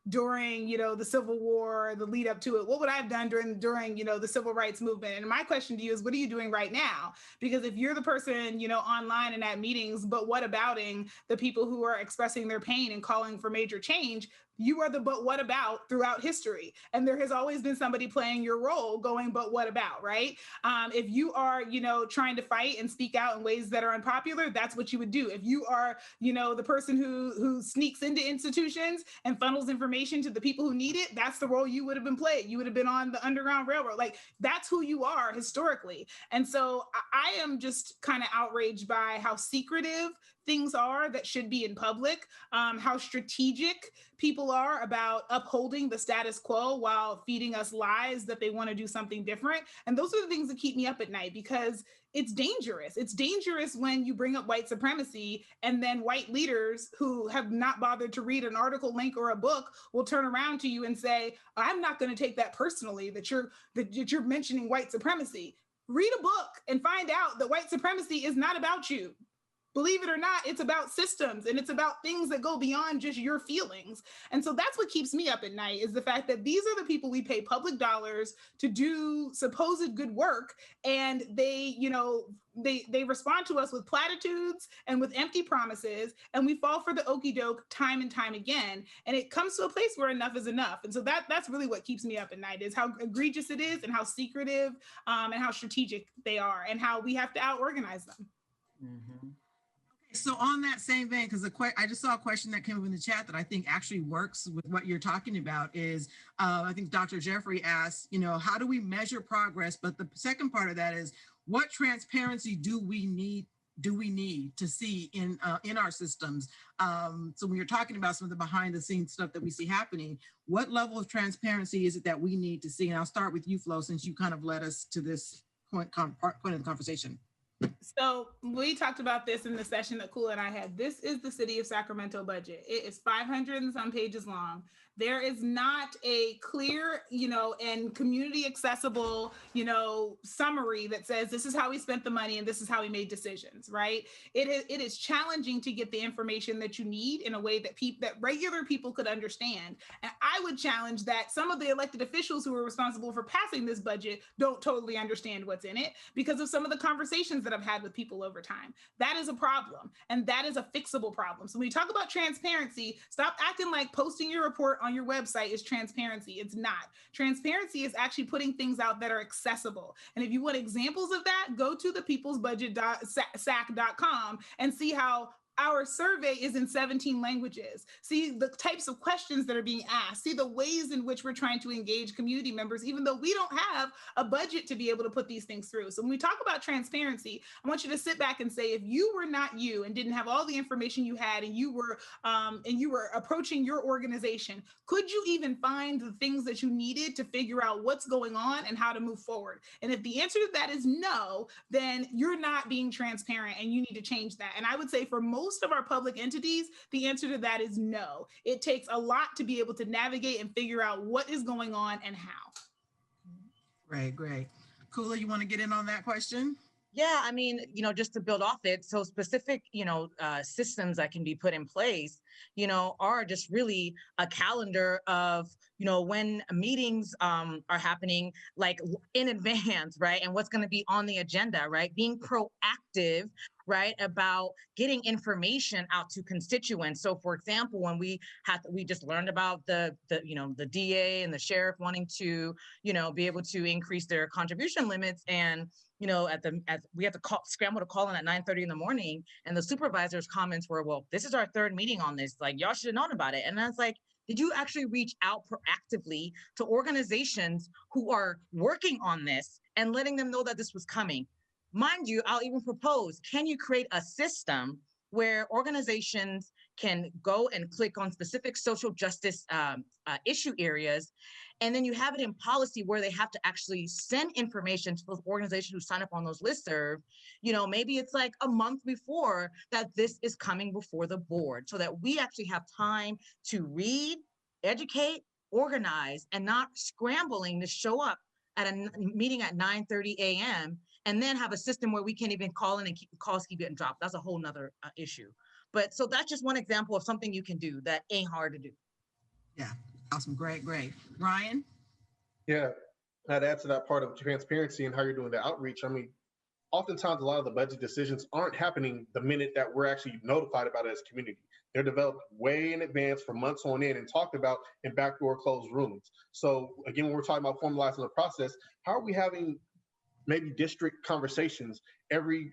during, the Civil War, the lead up to it? What would I have done during, the Civil Rights Movement? And my question to you is, what are you doing right now? Because if you're the person, online and at meetings, but what abouting the people who are expressing their pain and calling for major change, you are the but what about throughout history. And there has always been somebody playing your role going, but what about, right? If you are, trying to fight and speak out in ways that are unpopular, that's what you would do. If you are, the person who sneaks into institutions and funnels information to the people who need it, that's the role you would have been played. You would have been on the Underground Railroad. Like, that's who you are historically. And so I am just kind of outraged by how secretive things are that should be in public, how strategic people are about upholding the status quo while feeding us lies that they want to do something different. And those are the things that keep me up at night, because it's dangerous. It's dangerous when you bring up white supremacy and then white leaders who have not bothered to read an article link or a book will turn around to you and say, I'm not going to take that personally that you're mentioning white supremacy. Read a book and find out that white supremacy is not about you. Believe it or not, it's about systems and it's about things that go beyond just your feelings. And so that's what keeps me up at night, is the fact that these are the people we pay public dollars to do supposed good work. And they respond to us with platitudes and with empty promises, and we fall for the okey doke time and time again. And it comes to a place where enough is enough. And so that's really what keeps me up at night, is how egregious it is and how secretive and how strategic they are and how we have to out-organize them. Mm-hmm. So on that same vein, because I just saw a question that came up in the chat that I think actually works with what you're talking about is, I think Dr. Jeffrey asked, how do we measure progress? But the second part of that is, what transparency do we need to see in our systems? So when you're talking about some of the behind the scenes stuff that we see happening, what level of transparency is it that we need to see? And I'll start with you, Flo, since you kind of led us to this point of the conversation. So we talked about this in the session that Kula and I had. This is the City of Sacramento budget. It is 500 and some pages long. There is not a clear, and community accessible, summary that says this is how we spent the money and this is how we made decisions, right? It is challenging to get the information that you need in a way that regular people could understand. And I would challenge that some of the elected officials who are responsible for passing this budget don't totally understand what's in it because of some of the conversations that I've had with people over time. That is a problem, and that is a fixable problem. So when we talk about transparency, stop acting like posting your report on your website is transparency. It's not. Transparency is actually putting things out that are accessible. And if you want examples of that, go to the peoplesbudget.sac.com and see how our survey is in 17 languages. See the types of questions that are being asked. See the ways in which we're trying to engage community members, even though we don't have a budget to be able to put these things through. So when we talk about transparency, I want you to sit back and say, if you were not you and didn't have all the information you had, and you were approaching your organization, could you even find the things that you needed to figure out what's going on and how to move forward? And if the answer to that is no, then you're not being transparent and you need to change that. And I would say for most of our public entities, the answer to that is no. It takes a lot to be able to navigate and figure out what is going on and how. Great. Kula, you want to get in on that question? Yeah, I mean, just to build off it, so specific, systems that can be put in place, are just really a calendar of, when meetings are happening, like in advance, right? And what's going to be on the agenda, right? Being proactive, right, about getting information out to constituents. So for example, when we just learned about the DA and the sheriff wanting to, be able to increase their contribution limits, and we have to scramble to call in at 9:30 in the morning, and the supervisor's comments were, well, this is our third meeting on this, like, y'all should have known about it. And I was like, did you actually reach out proactively to organizations who are working on this and letting them know that this was coming? Mind you, I'll even propose, can you create a system where organizations can go and click on specific social justice issue areas, and then you have it in policy where they have to actually send information to those organizations who sign up on those listserv, maybe it's like a month before that this is coming before the board, so that we actually have time to read, educate, organize, and not scrambling to show up at a meeting at 9:30 a.m. and then have a system where we can't even call in and calls keep getting dropped. That's a whole nother issue. But so that's just one example of something you can do that ain't hard to do. Yeah, awesome, great. Ryan? Yeah, I'd add to that part of transparency and how you're doing the outreach. I mean, oftentimes a lot of the budget decisions aren't happening the minute that we're actually notified about it as a community. They're developed way in advance for months on end and talked about in backdoor closed rooms. So again, when we're talking about formalizing the process, how are we having maybe district conversations every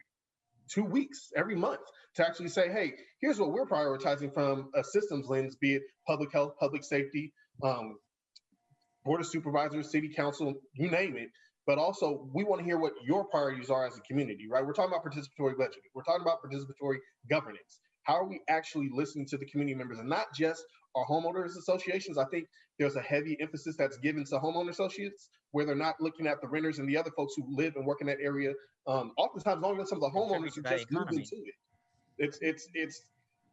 2 weeks, every month, to actually say, hey, here's what we're prioritizing from a systems lens, be it public health, public safety, board of supervisors, city council, you name it. But also, we want to hear what your priorities are as a community, right? We're talking about participatory budgeting. We're talking about participatory governance. How are we actually listening to the community members and not just our homeowners associations? I think there's a heavy emphasis that's given to homeowner associates where they're not looking at the renters and the other folks who live and work in that area. Oftentimes, not even some of the homeowners who just move into it.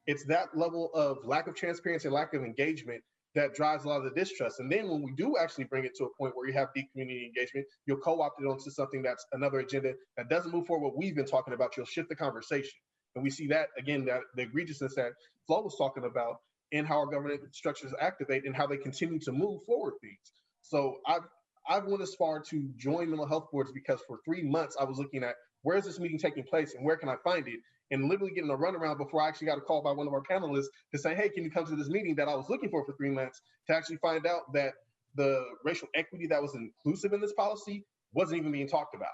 It's that level of lack of transparency and lack of engagement that drives a lot of the distrust. And then when we do actually bring it to a point where you have deep community engagement, you'll co-opt it onto something that's another agenda that doesn't move forward what we've been talking about. You'll shift the conversation. And we see that, again, that the egregiousness that Flo was talking about in how our government structures activate and how they continue to move forward things. So I've went as far to join mental health boards because for 3 months I was looking at where is this meeting taking place and where can I find it? And literally getting a runaround before I actually got a call by one of our panelists to say, hey, can you come to this meeting that I was looking for 3 months, to actually find out that the racial equity that was inclusive in this policy wasn't even being talked about.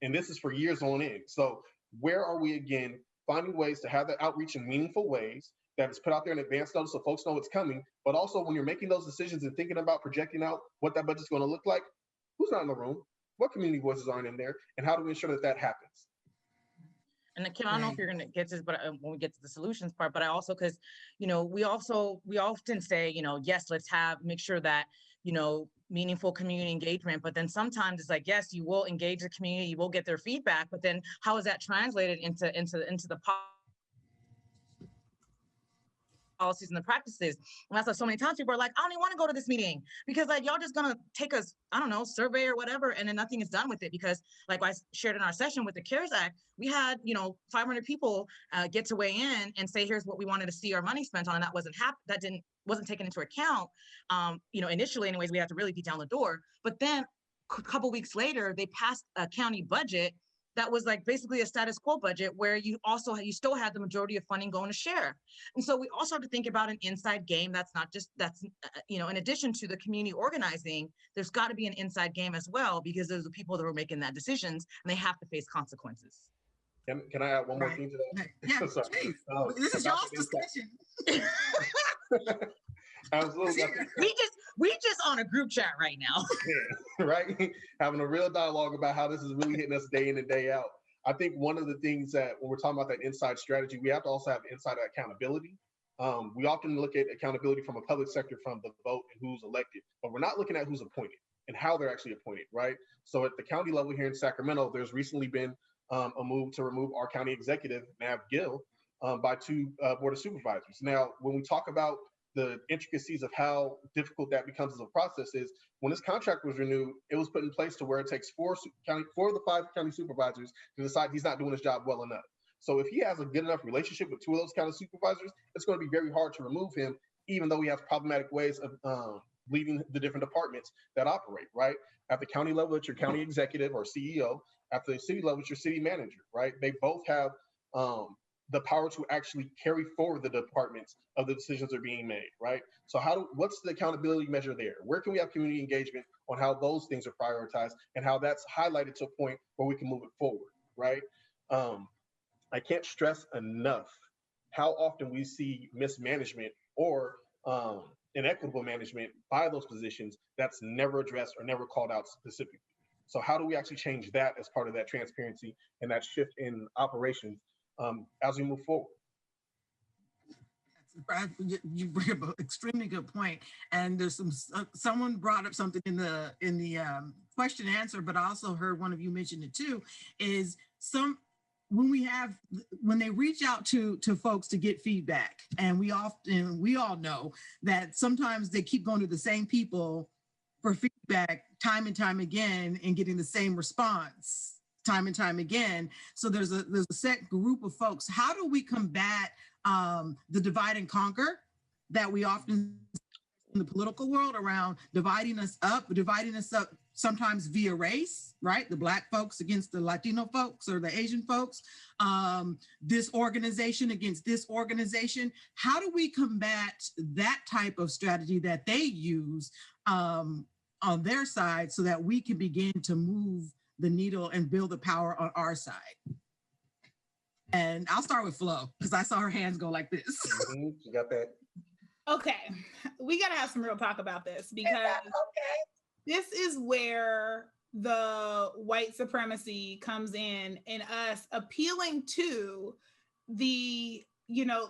And this is for years on end. So where are we, again, finding ways to have that outreach in meaningful ways that is put out there in advance notice so folks know what's coming, but also when you're making those decisions and thinking about projecting out what that budget's going to look like, who's not in the room, what community voices aren't in there, and how do we ensure that that happens? And Kim, I don't know if you're going to get to this, but when we get to the solutions part, but I also, because, you know, we often say, you know, yes, let's make sure that, you know, meaningful community engagement, but then sometimes it's like, yes, you will engage the community, you will get their feedback, but then how is that translated into the policies and the practices? And that's why so many times people are like, I don't even want to go to this meeting because like y'all just gonna take us, I don't know, survey or whatever, and then nothing is done with it. Because like I shared in our session with the CARES Act, we had 500 people get to weigh in and say, here's what we wanted to see our money spent on, and that wasn't taken into account. Initially, anyways, we had to really beat down the door. But then a couple weeks later, they passed a county budget that was like basically a status quo budget where you still had the majority of funding going to share. And so we also have to think about an inside game that's in addition to the community organizing, there's got to be an inside game as well, because there's the people that are making that decisions and they have to face consequences. Can I add one more thing to that? Yeah, please. This is y'all's discussion. Absolutely. We just on a group chat right now. Yeah, right? Having a real dialogue about how this is really hitting us day in and day out. I think one of the things that when we're talking about that inside strategy, we have to also have inside accountability. We often look at accountability from a public sector, from the vote and who's elected, but we're not looking at who's appointed and how they're actually appointed, right? So at the county level here in Sacramento, there's recently been a move to remove our county executive, Nav Gill, by 2 board of supervisors. Now, when we talk about the intricacies of how difficult that becomes as a process is, when this contract was renewed, it was put in place to where it takes 4 of the 5 county supervisors to decide he's not doing his job well enough. So if he has a good enough relationship with 2 of those county supervisors, it's going to be very hard to remove him, even though he has problematic ways of leading the different departments that operate, right? At the county level, it's your county executive or CEO. At the city level, it's your city manager, right? They both have the power to actually carry forward the departments of the decisions that are being made, right? So what's the accountability measure there? Where can we have community engagement on how those things are prioritized and how that's highlighted to a point where we can move it forward, right? I can't stress enough how often we see mismanagement or inequitable management by those positions that's never addressed or never called out specifically. So how do we actually change that as part of that transparency and that shift in operations as we move forward? You bring up an extremely good point, and there's someone brought up something in the question and answer, but I also heard one of you mention it too. Is when they reach out to folks to get feedback, and we all know that sometimes they keep going to the same people for feedback time and time again and getting the same response time and time again. So there's a set group of folks. How do we combat the divide and conquer that we often in the political world around dividing us up sometimes via race, right? The Black folks against the Latino folks or the Asian folks, this organization against this organization. How do we combat that type of strategy that they use on their side so that we can begin to move the needle and build the power on our side? And I'll start with Flo because I saw her hands go like this. You got that? Okay, we got to have some real talk about this because this is where the white supremacy comes in us appealing to the,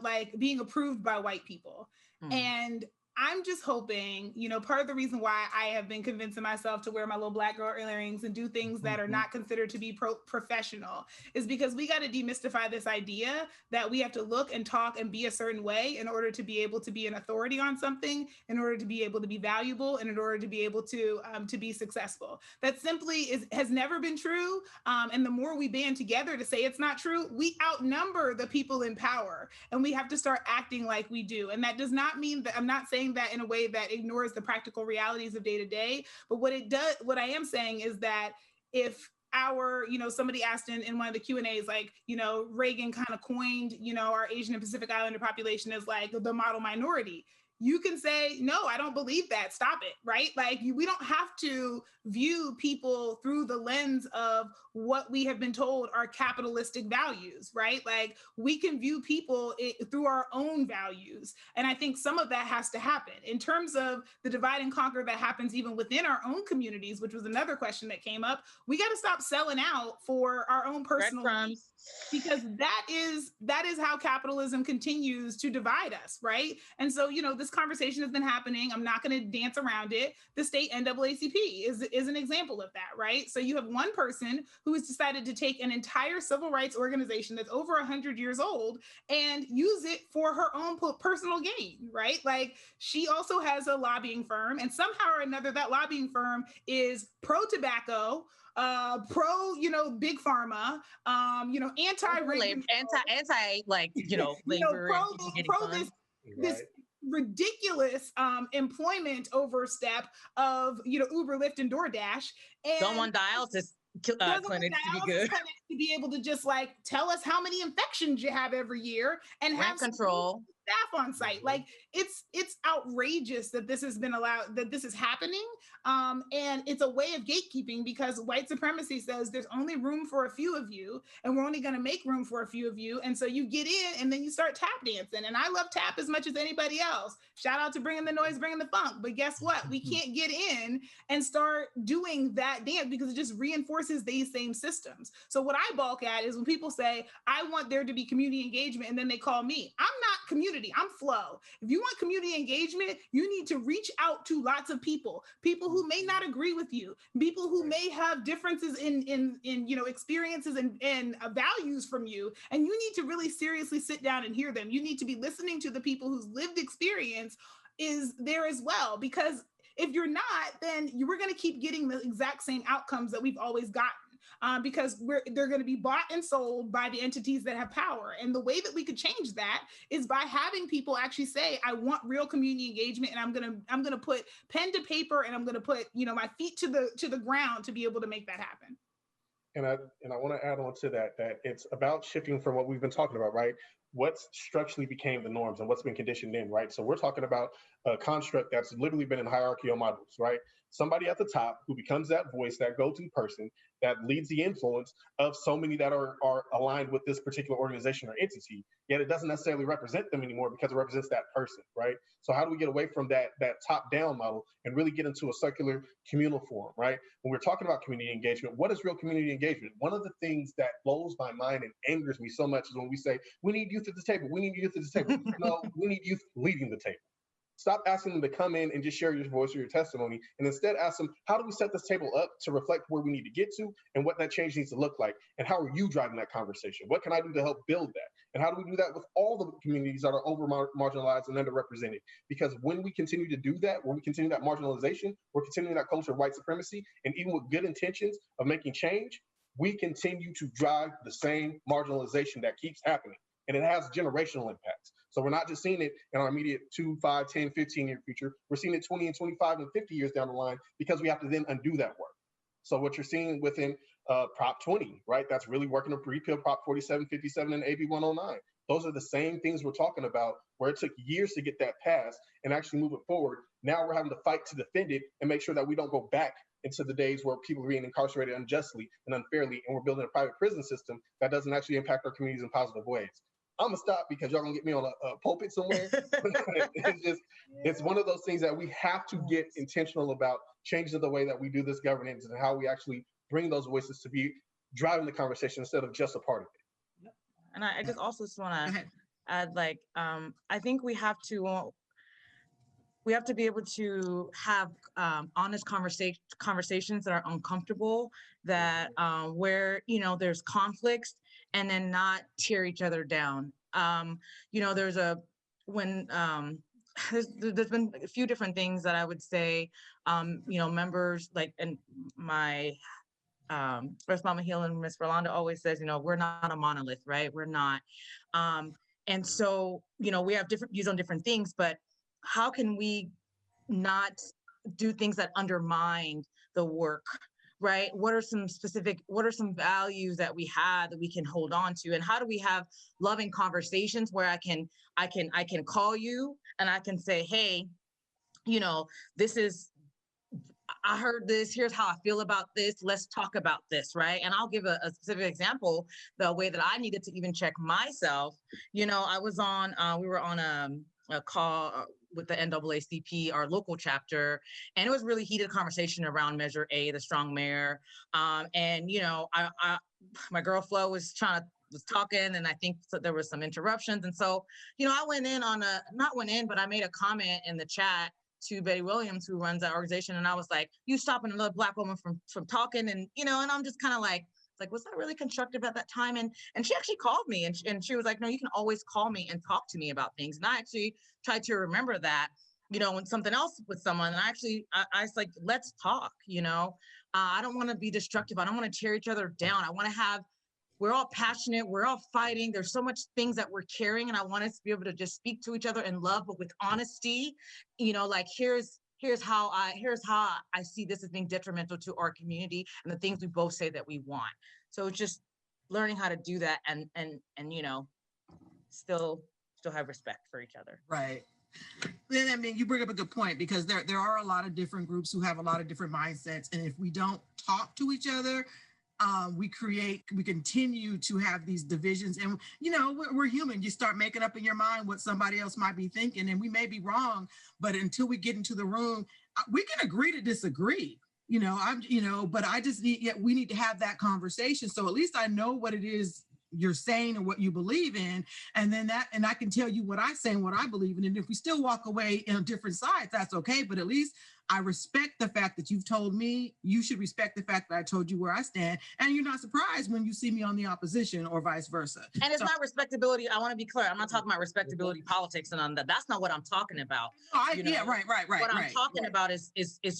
like being approved by white people. And I'm just hoping, part of the reason why I have been convincing myself to wear my little Black girl earrings and do things that are not considered to be professional is because we got to demystify this idea that we have to look and talk and be a certain way in order to be able to be an authority on something, in order to be able to be valuable, and in order to be able to be successful. That simply has never been true. And the more we band together to say it's not true, we outnumber the people in power, and we have to start acting like we do. And that does not mean that I'm not saying that in a way that ignores the practical realities of day to day. But what I am saying is that if somebody asked in one of the Q&As, like, Reagan kind of coined, our Asian and Pacific Islander population as like the model minority. You can say, no, I don't believe that. Stop it, right? Like we don't have to view people through the lens of what we have been told are capitalistic values, right? Like we can view people through our own values. And I think some of that has to happen. In terms of the divide and conquer that happens even within our own communities, which was another question that came up, we got to stop selling out for our own personal needs, because that is how capitalism continues to divide us, right? And so, this conversation has been happening. I'm not going to dance around it. The state NAACP is an example of that, right? So you have one person who has decided to take an entire civil rights organization that's over 100 years old and use it for her own personal gain, right? Like she also has a lobbying firm, and somehow or another that lobbying firm is pro-tobacco, pro, big pharma, anti-labor, labor, pro this ridiculous employment overstep of Uber, Lyft, and DoorDash, and don't want dialysis clinics to be good. To be able to just like tell us how many infections you have every year and have control staff on site. Like it's outrageous that this has been allowed, that this is happening. And it's a way of gatekeeping because white supremacy says there's only room for a few of you and we're only going to make room for a few of you. And so you get in and then you start tap dancing. And I love tap as much as anybody else. Shout out to Bringing the Noise, Bringing the Funk. But guess what? We can't get in and start doing that dance because it just reinforces these same systems. So what I balk at is when people say, I want there to be community engagement, and then they call me. I'm not community, I'm flow. If you want community engagement, you need to reach out to lots of people who may not agree with you, people who may have differences in experiences and values from you. And you need to really seriously sit down and hear them. You need to be listening to the people whose lived experience is there as well, because if you're not, then we're going to keep getting the exact same outcomes that we've always gotten. Because they're going to be bought and sold by the entities that have power. And the way that we could change that is by having people actually say, I want real community engagement, and I'm going to put pen to paper, and I'm going to put my feet to the ground to be able to make that happen. And I want to add on to that it's about shifting from what we've been talking about, right? What's structurally became the norms and what's been conditioned in, right? So we're talking about a construct that's literally been in hierarchical models, right? Somebody at the top who becomes that voice, that go-to person that leads the influence of so many that are aligned with this particular organization or entity, yet it doesn't necessarily represent them anymore because it represents that person, right? So how do we get away from that top-down model and really get into a circular communal form, right? When we're talking about community engagement, what is real community engagement? One of the things that blows my mind and angers me so much is when we say, we need youth at the table, we need youth at the table. No, we need youth leading the table. Stop asking them to come in and just share your voice or your testimony, and instead ask them, how do we set this table up to reflect where we need to get to and what that change needs to look like? And how are you driving that conversation? What can I do to help build that? And how do we do that with all the communities that are over marginalized and underrepresented? Because when we continue to do that, when we continue that marginalization, we're continuing that culture of white supremacy, and even with good intentions of making change, we continue to drive the same marginalization that keeps happening. And it has generational impacts. So we're not just seeing it in our immediate 2, 5, 10, 15-year future. We're seeing it 20 and 25 and 50 years down the line because we have to then undo that work. So what you're seeing within Prop 20, right? That's really working to repeal Prop 47, 57, and AB 109. Those are the same things we're talking about, where it took years to get that passed and actually move it forward. Now we're having to fight to defend it and make sure that we don't go back into the days where people are being incarcerated unjustly and unfairly, and we're building a private prison system that doesn't actually impact our communities in positive ways. I'm gonna stop because y'all gonna get me on a pulpit somewhere. It's one of those things that we have to get intentional about changing the way that we do this governance and how we actually bring those voices to be driving the conversation instead of just a part of it. And I just also want to add, like, I think we have to be able to have honest conversations that are uncomfortable, that where, you know, there's conflicts, and then not tear each other down. You know, there's been a few different things that I would say, you know, members like, and my First Mama Hill and Miss Rolanda always says, you know, we're not a monolith, right? We're not. And so, you know, we have different views on different things, but how can we not do things that undermine the work, right? What are some values that we have that we can hold on to? And how do we have loving conversations where I can call you and I can say, hey, you know, I heard this, here's how I feel about this, let's talk about this, right? And I'll give a specific example, the way that I needed to even check myself. You know, we were on a call with the NAACP, our local chapter, and it was really heated conversation around Measure A, the strong mayor. And, you know, my girl Flo was talking, and I think there was some interruptions. And so, you know, I but I made a comment in the chat to Betty Williams, who runs that organization. And I was like, you stopping another Black woman from talking. And, you know, and I'm just kind of like, was that really constructive at that time? And she actually called me and she was like, no, you can always call me and talk to me about things. And I actually tried to remember that, you know, when something else with someone, and I was like, let's talk, you know, I don't want to be destructive. I don't want to tear each other down. We're all passionate. We're all fighting. There's so much things that we're carrying. And I want us to be able to just speak to each other in love, but with honesty, you know, like here's how I see this as being detrimental to our community and the things we both say that we want. So it's just learning how to do that and you know, still have respect for each other. Right. Then, I mean, you bring up a good point, because there are a lot of different groups who have a lot of different mindsets. And if we don't talk to each other, we continue to have these divisions. And, you know, we're human. You start making up in your mind what somebody else might be thinking, and we may be wrong, but until we get into the room, we can agree to disagree. You know, but we need to have that conversation. So at least I know what it is you're saying and what you believe in. And then I can tell you what I say and what I believe in. And if we still walk away on different sides, that's okay. But at least I respect the fact that you've told me. You should respect the fact that I told you where I stand. And you're not surprised when you see me on the opposition or vice versa. And it's not respectability. I want to be clear. I'm not talking about respectability politics and on that. That's not what I'm talking about. Yeah, right. What I'm talking about is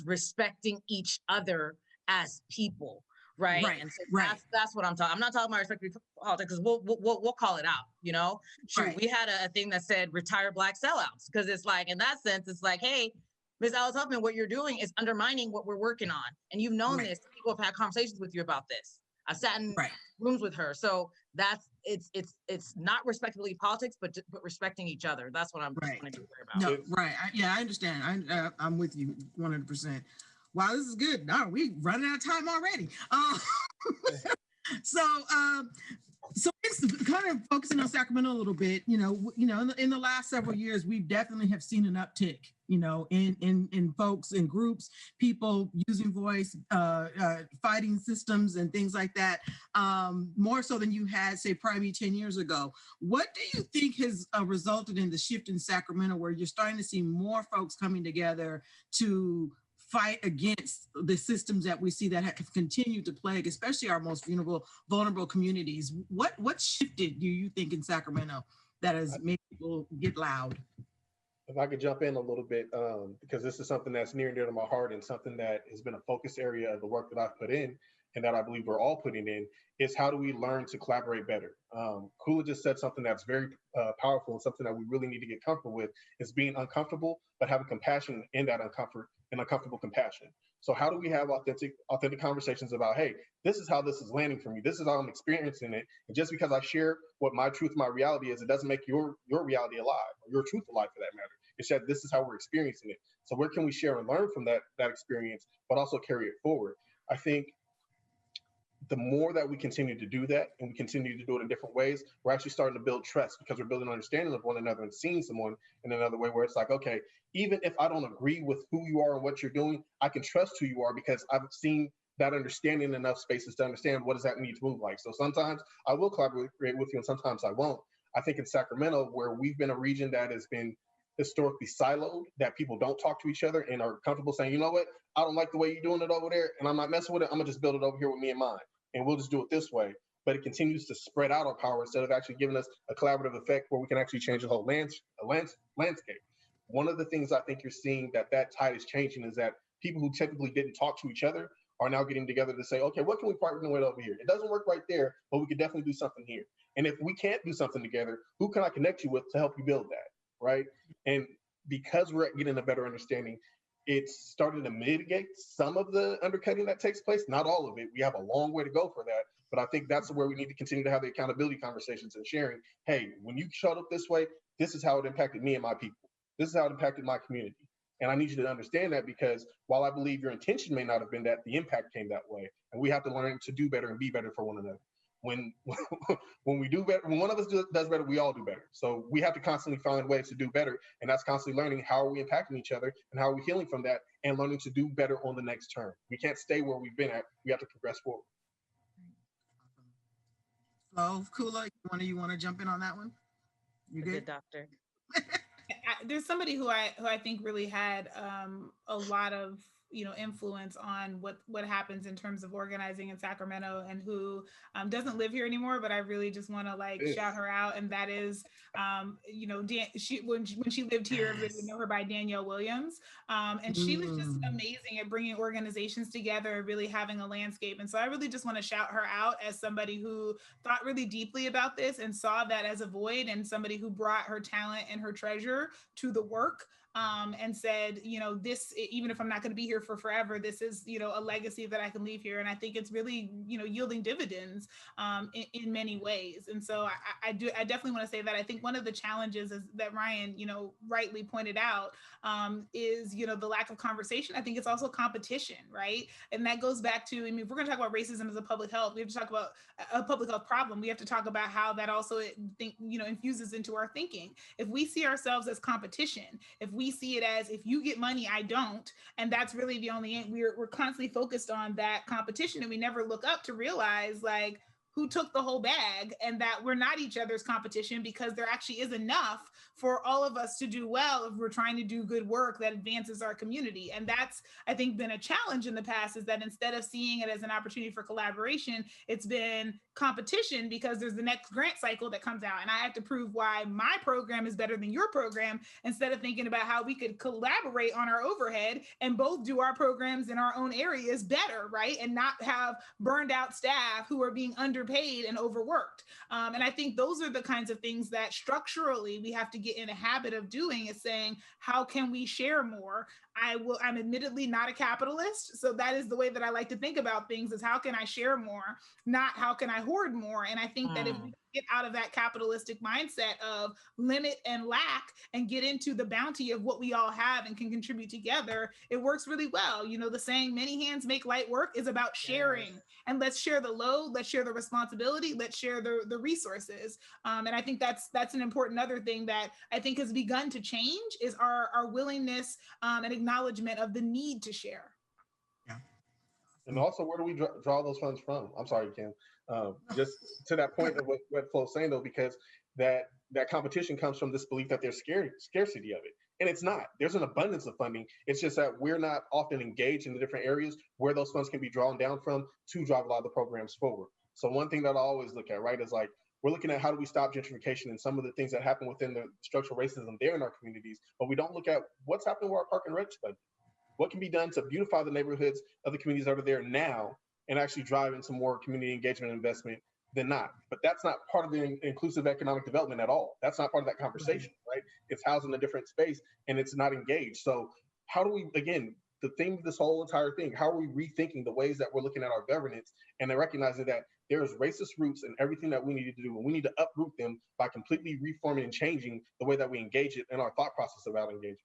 respecting each other as people. Right. And so that's what I'm talking. I'm not talking about respectability politics, because we'll call it out, you know. Sure, we had a thing that said retire Black sellouts, because it's like, in that sense, it's like, hey, Ms. Alice Huffman, what you're doing is undermining what we're working on. And you've known this. People have had conversations with you about this. I've sat in rooms with her. So it's not respectability politics, but respecting each other. That's what I'm trying to be clear about. No, I understand. I'm with you 100%. Wow, this is good. No, we running out of time already. So it's kind of focusing on Sacramento a little bit. You know, in the last several years, we definitely have seen an uptick, you know, in folks, in groups, people using voice, fighting systems and things like that, more so than you had, say, probably 10 years ago. What do you think has resulted in the shift in Sacramento, where you're starting to see more folks coming together to fight against the systems that we see that have continued to plague, especially our most vulnerable communities? What shifted, do you think, in Sacramento that has made people get loud? If I could jump in a little bit, because this is something that's near and dear to my heart and something that has been a focus area of the work that I've put in, and that I believe we're all putting in is how do we learn to collaborate better? Kula just said something that's very powerful and something that we really need to get comfortable with is being uncomfortable, but having compassion in that uncomfort and uncomfortable compassion. So how do we have authentic conversations about, hey, this is how this is landing for me. This is how I'm experiencing it. And just because I share what my truth, my reality is, it doesn't make your reality alive or your truth alive for that matter. It's that this is how we're experiencing it. So where can we share and learn from that experience, but also carry it forward? I think the more that we continue to do that and we continue to do it in different ways, we're actually starting to build trust because we're building understanding of one another and seeing someone in another way where it's like, okay, even if I don't agree with who you are and what you're doing, I can trust who you are because I've seen that understanding in enough spaces to understand what does that need to move like. So sometimes I will collaborate with you and sometimes I won't. I think in Sacramento, where we've been a region that has been historically siloed, that people don't talk to each other and are comfortable saying, you know what, I don't like the way you're doing it over there and I'm not messing with it. I'm gonna just build it over here with me and mine. And we'll just do it this way. But it continues to spread out our power instead of actually giving us a collaborative effect where we can actually change the whole landscape. One of the things I think you're seeing that tide is changing is that people who typically didn't talk to each other are now getting together to say, okay, what can we partner with over here? It doesn't work right there, but we could definitely do something here. And if we can't do something together, who can I connect you with to help you build that, right? And because we're getting a better understanding, it's starting to mitigate some of the undercutting that takes place, not all of it. We have a long way to go for that. But I think that's where we need to continue to have the accountability conversations and sharing, hey, when you showed up this way, this is how it impacted me and my people. This is how it impacted my community. And I need you to understand that because while I believe your intention may not have been that, the impact came that way. And we have to learn to do better and be better for one another. When we do better, when one of us does better, we all do better. So we have to constantly find ways to do better. And that's constantly learning how are we impacting each other and how are we healing from that and learning to do better on the next turn. We can't stay where we've been at. We have to progress forward. Flo, Kula, you want to jump in on that one? You good, doctor? There's somebody who I think really had a lot of influence on what happens in terms of organizing in Sacramento, and who doesn't live here anymore, but I really just want to shout her out, and that is when she lived here, everybody would know her by Danielle Williams, and she was just amazing at bringing organizations together, really having a landscape. And so I really just want to shout her out as somebody who thought really deeply about this and saw that as a void, and somebody who brought her talent and her treasure to the work. And said, this, even if I'm not going to be here for forever, this is, a legacy that I can leave here. And I think it's really, yielding dividends in many ways. And so I definitely want to say that I think one of the challenges is that Ryan, rightly pointed out, is, the lack of conversation. I think it's also competition, right? And that goes back to, if we're going to talk about racism as a public health, we have to talk about a public health problem. We have to talk about how that also, infuses into our thinking. If we see ourselves as competition, if we see it as, if you get money, I don't, and that's really the only end, we're constantly focused on that competition, and we never look up to realize who took the whole bag, and that we're not each other's competition, because there actually is enough for all of us to do well if we're trying to do good work that advances our community. And that's, I think, been a challenge in the past, is that instead of seeing it as an opportunity for collaboration, it's been competition, because there's the next grant cycle that comes out and I have to prove why my program is better than your program, instead of thinking about how we could collaborate on our overhead and both do our programs in our own areas better, right? And not have burned out staff who are being underpaid and overworked. And I think those are the kinds of things that structurally we have to get in a habit of doing, is saying, how can we share more? I'm admittedly not a capitalist, so that is the way that I like to think about things, is how can I share more, not how can I hoard more. And I think that if we get out of that capitalistic mindset of limit and lack and get into the bounty of what we all have and can contribute together, it works really well. The saying, many hands make light work, is about sharing. Yes. And let's share the load, let's share the responsibility, let's share the resources. And I think that's an important other thing that I think has begun to change, is our willingness and acknowledgement of the need to share. Yeah. And also, where do we draw those funds from? I'm sorry, Kim. Just to that point of what Flo's saying, though, because that competition comes from this belief that there's scarcity of it. And it's not. There's an abundance of funding. It's just that we're not often engaged in the different areas where those funds can be drawn down from to drive a lot of the programs forward. So one thing that I always look at, right, is we're looking at how do we stop gentrification and some of the things that happen within the structural racism there in our communities, but we don't look at what's happening with our park and rec budget. What can be done to beautify the neighborhoods of the communities that are there now and actually drive into more community engagement and investment than not. But that's not part of the inclusive economic development at all. That's not part of that conversation, right? It's housed in a different space and it's not engaged. So how do we, again, the theme of this whole entire thing, how are we rethinking the ways that we're looking at our governance and then recognizing that there's racist roots in everything that we need to do, and we need to uproot them by completely reforming and changing the way that we engage it in our thought process about engagement.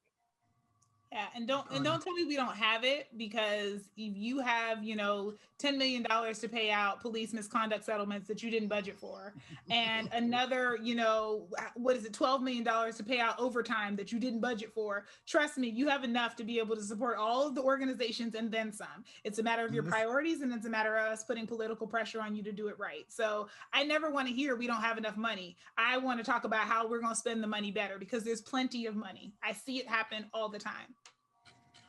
Yeah, and don't tell me we don't have it, because if you have, $10 million to pay out police misconduct settlements that you didn't budget for, and another, $12 million to pay out overtime that you didn't budget for, trust me, you have enough to be able to support all of the organizations and then some. It's a matter of your priorities, and it's a matter of us putting political pressure on you to do it right. So I never want to hear we don't have enough money. I want to talk about how we're going to spend the money better, because there's plenty of money. I see it happen all the time.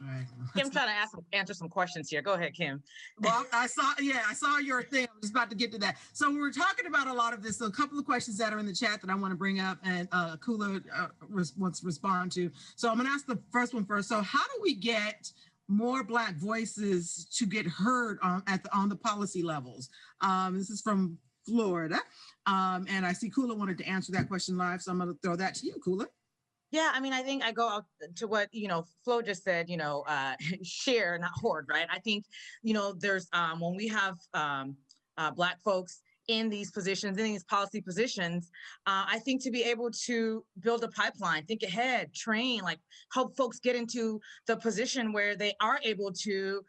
Right. Kim trying to answer some questions here. Go ahead, Kim. Well, I saw your thing. I'm just about to get to that. So we were talking about a lot of this. So a couple of questions that are in the chat that I want to bring up, and Kula wants to respond to. So I'm going to ask the first one first. So how do we get more Black voices to get heard on the policy levels? This is from Florida, and I see Kula wanted to answer that question live, so I'm going to throw that to you, Kula. Yeah, I mean, I think I go out to what, Flo just said, share, not hoard, right? I think, there's, when we have Black folks in these positions, in these policy positions, I think to be able to build a pipeline, think ahead, train, like help folks get into the position where they are able to,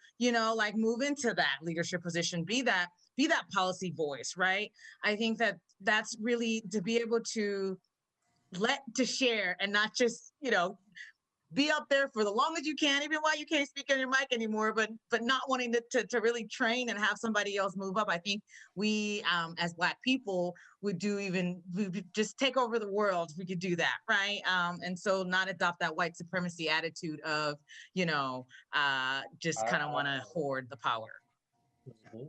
move into that leadership position, be that policy voice, right? I think that's really to be able to share and not just, be up there for the long as you can, even while you can't speak on your mic anymore, but not wanting to really train and have somebody else move up. I think we, as Black people, we just take over the world if we could do that, right? And so not adopt that white supremacy attitude of, just kind of want to hoard the power. Mm-hmm.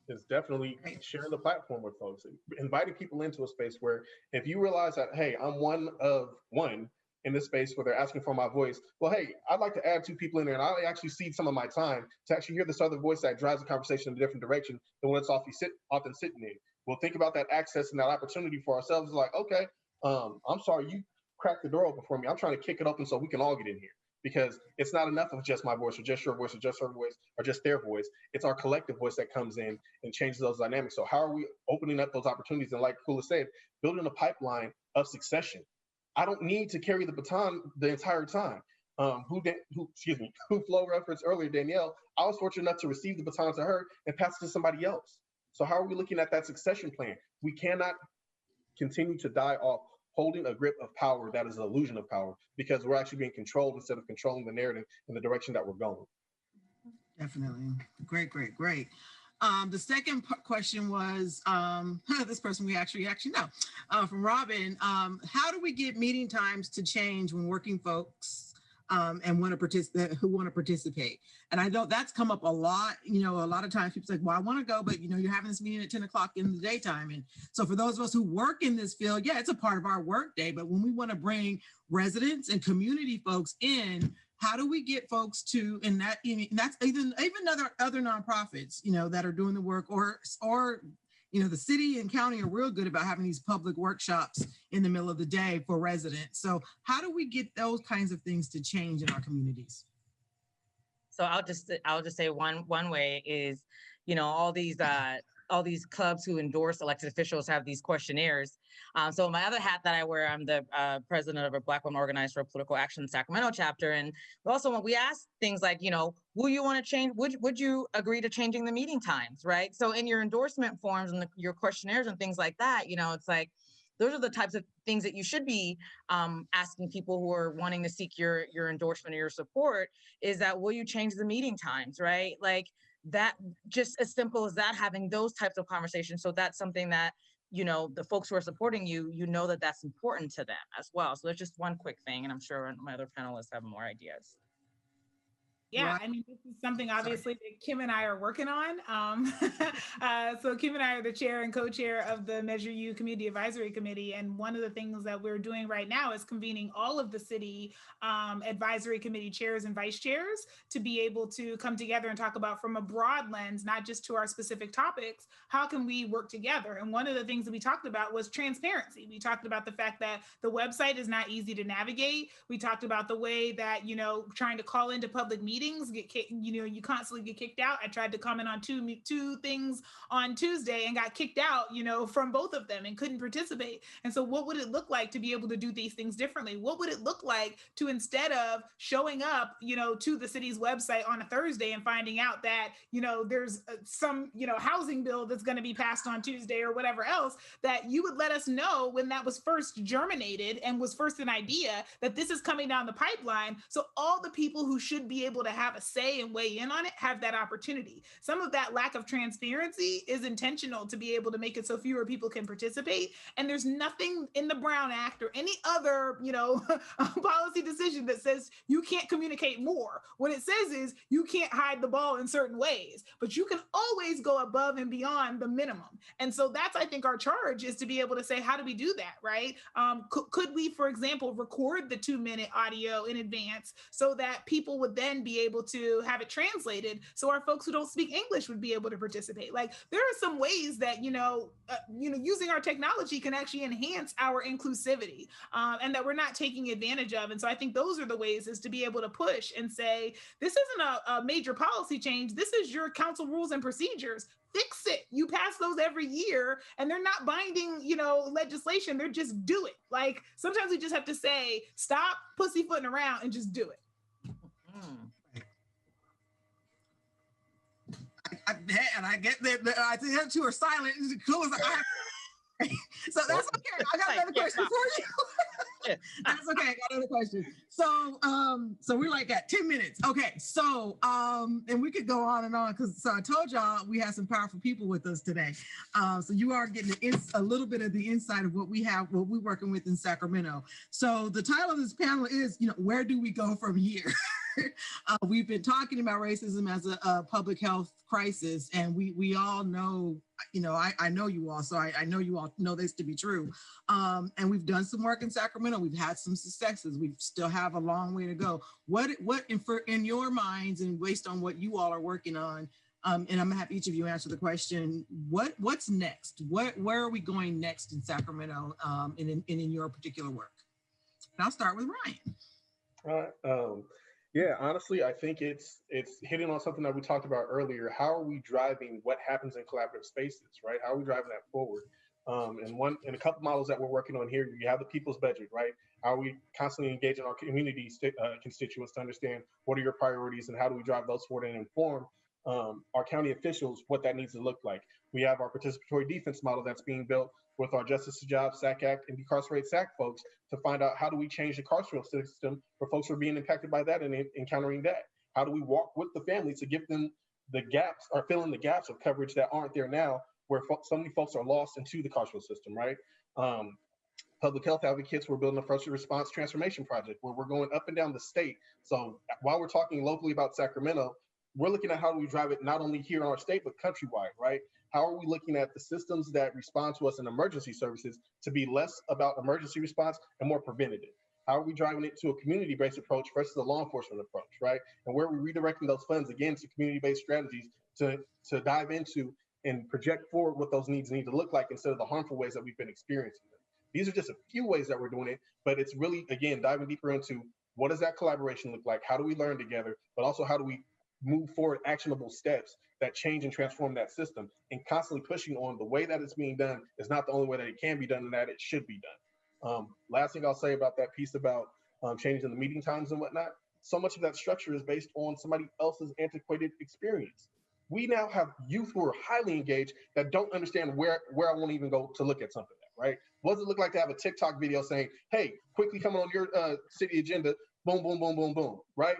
Is definitely sharing the platform with folks, inviting people into a space where if you realize that, hey, I'm one of one in this space where they're asking for my voice, well, hey, I'd like to add 2 people in there, and I'll actually cede some of my time to actually hear this other voice that drives the conversation in a different direction than what it's often sitting in. We'll think about that access and that opportunity for ourselves. Like, okay, I'm sorry, you cracked the door open for me. I'm trying to kick it open so we can all get in here. Because it's not enough of just my voice or just your voice or just her voice or just their voice. It's our collective voice that comes in and changes those dynamics. So how are we opening up those opportunities? And like Kula said, building a pipeline of succession. I don't need to carry the baton the entire time. Who Flo referenced earlier, Danielle, I was fortunate enough to receive the baton to her and pass it to somebody else. So how are we looking at that succession plan? We cannot continue to die off holding a grip of power that is an illusion of power, because we're actually being controlled instead of controlling the narrative in the direction that we're going. Definitely. Great. The second question was, this person we actually know, from Robin. How do we get meeting times to change when working folks and who want to participate? And I know that's come up a lot. A lot of times people say, well, I want to go, but you're having this meeting at 10 o'clock in the daytime. And so for those of us who work in this field, yeah, it's a part of our work day. But when we want to bring residents and community folks in, how do we get folks to, and that's even other nonprofits, that are doing the work, or the city and county are real good about having these public workshops in the middle of the day for residents. So how do we get those kinds of things to change in our communities? So I'll just say one way is, all these clubs who endorse elected officials have these questionnaires. So my other hat that I wear, I'm the president of a Black women organized for political action Sacramento chapter. And also when we ask things like, will you want to change? Would you agree to changing the meeting times, right? So in your endorsement forms and your questionnaires and things like that, it's like, those are the types of things that you should be asking people who are wanting to seek your endorsement or your support, is that, will you change the meeting times, right? Like that, just as simple as that, having those types of conversations. So that's something that, the folks who are supporting you, that that's important to them as well. So there's just one quick thing, and I'm sure my other panelists have more ideas. Yeah, Right. I mean, this is something obviously that Kim and I are working on. So Kim and I are the chair and co-chair of the Measure U Community Advisory Committee. And one of the things that we're doing right now is convening all of the city advisory committee chairs and vice chairs to be able to come together and talk about, from a broad lens, not just to our specific topics, how can we work together? And one of the things that we talked about was transparency. We talked about the fact that the website is not easy to navigate. We talked about the way that, trying to call into public meetings, you constantly get kicked out. I tried to comment on two things on Tuesday and got kicked out, from both of them and couldn't participate. And so what would it look like to be able to do these things differently? What would it look like to, instead of showing up, to the city's website on a Thursday and finding out that, there's some, housing bill that's going to be passed on Tuesday or whatever else, that you would let us know when that was first germinated and was first an idea, that this is coming down the pipeline. So all the people who should be able to have a say and weigh in on it have that opportunity. Some of that lack of transparency is intentional to be able to make it so fewer people can participate. And there's nothing in the Brown Act or any other, policy decision that says you can't communicate more. What it says is you can't hide the ball in certain ways, but you can always go above and beyond the minimum. And so that's, I think, our charge, is to be able to say, how do we do that, right? Could we, for example, record the 2-minute audio in advance so that people would then be able to have it translated, so our folks who don't speak English would be able to participate? Like, there are some ways that, using our technology can actually enhance our inclusivity, and that we're not taking advantage of. And so I think those are the ways, is to be able to push and say, this isn't a major policy change. This is your council rules and procedures. Fix it. You pass those every year, and they're not binding, legislation. They're just do it. Like, sometimes we just have to say, stop pussyfooting around and just do it. I get that. I think the two are silent. It's cool. So that's okay. I got another question for you. That's okay. I got another question. So we're like at 10 minutes. Okay. So and we could go on and on, because I told y'all we have some powerful people with us today. So you are getting a little bit of the insight of what we're working with in Sacramento. So the title of this panel is, where do we go from here? We've been talking about racism as a public health crisis, and we all know, I know you all, so I know you all know this to be true. And we've done some work in Sacramento. We've had some successes. We still have a long way to go. What in your minds, and based on what you all are working on, and I'm gonna have each of you answer the question, what's next? Where are we going next in Sacramento, and in your particular work? And I'll start with Ryan. All right. Yeah, honestly, I think it's hitting on something that we talked about earlier. How are we driving what happens in collaborative spaces, right? How are we driving that forward? In a couple models that we're working on here, you have the people's budget, right? How are we constantly engaging our community constituents to understand what are your priorities and how do we drive those forward and inform our county officials what that needs to look like. We have our participatory defense model that's being built with our Justice to Jobs, SAC Act, and Decarcerate SAC folks to find out how do we change the carceral system for folks who are being impacted by that and encountering that. How do we walk with the family to give them the gaps, or fill in the gaps of coverage that aren't there now, where so many folks are lost into the carceral system, right? Public health advocates, we're building a first response transformation project where we're going up and down the state. So while we're talking locally about Sacramento, we're looking at how do we drive it not only here in our state, but countrywide, right? How are we looking at the systems that respond to us in emergency services to be less about emergency response and more preventative? How are we driving it to a community-based approach versus a law enforcement approach, right? And where are we redirecting those funds, again, to community-based strategies to dive into and project forward what those needs need to look like instead of the harmful ways that we've been experiencing them. These are just a few ways that we're doing it, but it's really, again, diving deeper into what does that collaboration look like? How do we learn together? But also, how do we move forward actionable steps that change and transform that system, and constantly pushing on the way that it's being done is not the only way that it can be done and that it should be done. Last thing I'll say about that piece about changing the meeting times and whatnot, so much of that structure is based on somebody else's antiquated experience. We now have youth who are highly engaged that don't understand where I want to even go to look at something, right? What does it look like to have a TikTok video saying, hey, quickly coming on your city agenda, boom, boom, boom, boom, boom, right?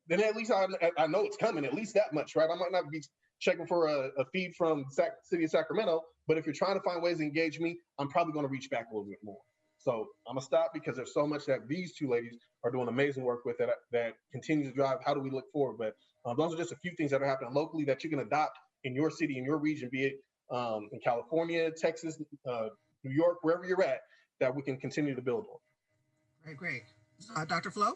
Then at least I know it's coming, at least that much, right? I might not be checking for a feed from City of Sacramento, but if you're trying to find ways to engage me, I'm probably going to reach back a little bit more. So I'm gonna stop because there's so much that these two ladies are doing amazing work with that continues to drive. How do we look forward? But those are just a few things that are happening locally that you can adopt in your city, in your region, be it in California, Texas, New York, wherever you're at, that we can continue to build on. Great. Dr. Flo?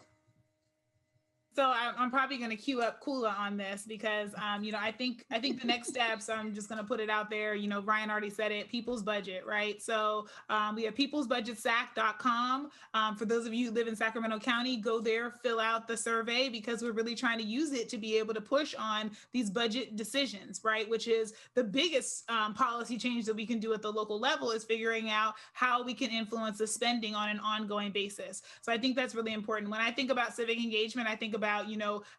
So I'm probably going to queue up Kula on this because, I think the next steps, I'm just going to put it out there. Ryan already said it, people's budget, right? So we have peoplesbudgetsac.com. For those of you who live in Sacramento County, go there, fill out the survey because we're really trying to use it to be able to push on these budget decisions, right? Which is the biggest policy change that we can do at the local level is figuring out how we can influence the spending on an ongoing basis. So I think that's really important. When I think about civic engagement, I think about,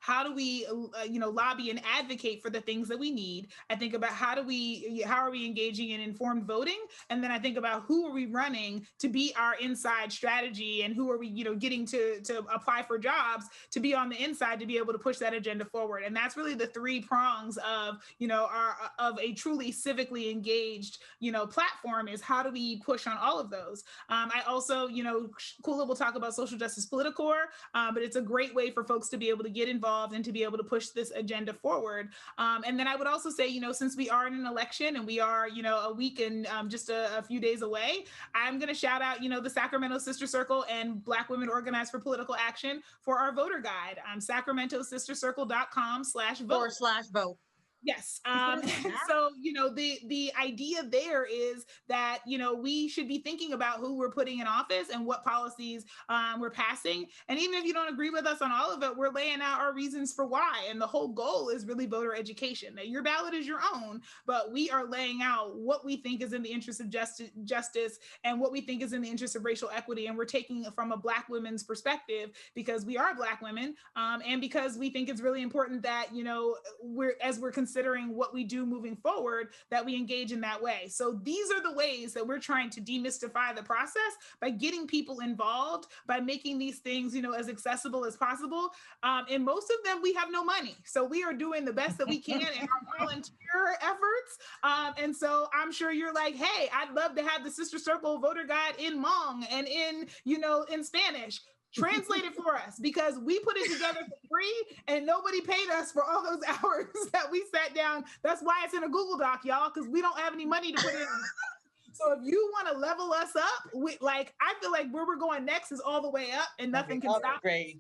how do we, lobby and advocate for the things that we need? I think about how are we engaging in informed voting? And then I think about who are we running to be our inside strategy and who are we, getting to apply for jobs to be on the inside to be able to push that agenda forward. And that's really the three prongs of, of a truly civically engaged, platform is how do we push on all of those? I also, Kula will talk about social justice Politicore, but it's a great way for folks to be able to get involved and to be able to push this agenda forward. And then I would also say, since we are in an election and we are, a week and just a few days away, I'm going to shout out, the Sacramento Sister Circle and Black Women Organized for Political Action for our voter guide. sacramentosistercircle.com/vote. Yes. So, the idea there is that, we should be thinking about who we're putting in office and what policies we're passing. And even if you don't agree with us on all of it, we're laying out our reasons for why. And the whole goal is really voter education. Now, your ballot is your own, but we are laying out what we think is in the interest of justice and what we think is in the interest of racial equity. And we're taking it from a Black women's perspective because we are Black women and because we think it's really important that, we're considering what we do moving forward, that we engage in that way. So these are the ways that we're trying to demystify the process by getting people involved, by making these things, as accessible as possible. And most of them, we have no money. So we are doing the best that we can in our volunteer efforts. And so I'm sure you're like, hey, I'd love to have the Sister Circle voter guide in Hmong and in Spanish. Translate it for us because we put it together for free and nobody paid us for all those hours that we sat down. That's why it's in a Google Doc, y'all, because we don't have any money to put in. So if you want to level us up, I feel like where we're going next is all the way up and nothing can stop. Let me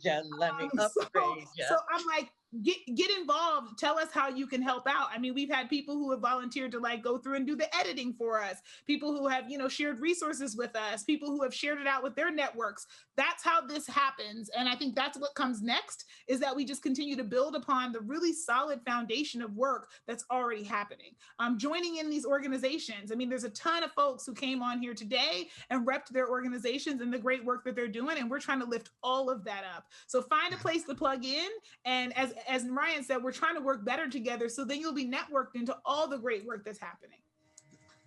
upgrade you. So I'm like, get involved. Tell us how you can help out. I mean, we've had people who have volunteered to go through and do the editing for us. People who have, shared resources with us. People who have shared it out with their networks. That's how this happens. And I think that's what comes next is that we just continue to build upon the really solid foundation of work that's already happening. Joining in these organizations. I mean, there's a ton of folks who came on here today and repped their organizations and the great work that they're doing. And we're trying to lift all of that up. So find a place to plug in. And as Ryan said, we're trying to work better together so then you'll be networked into all the great work that's happening.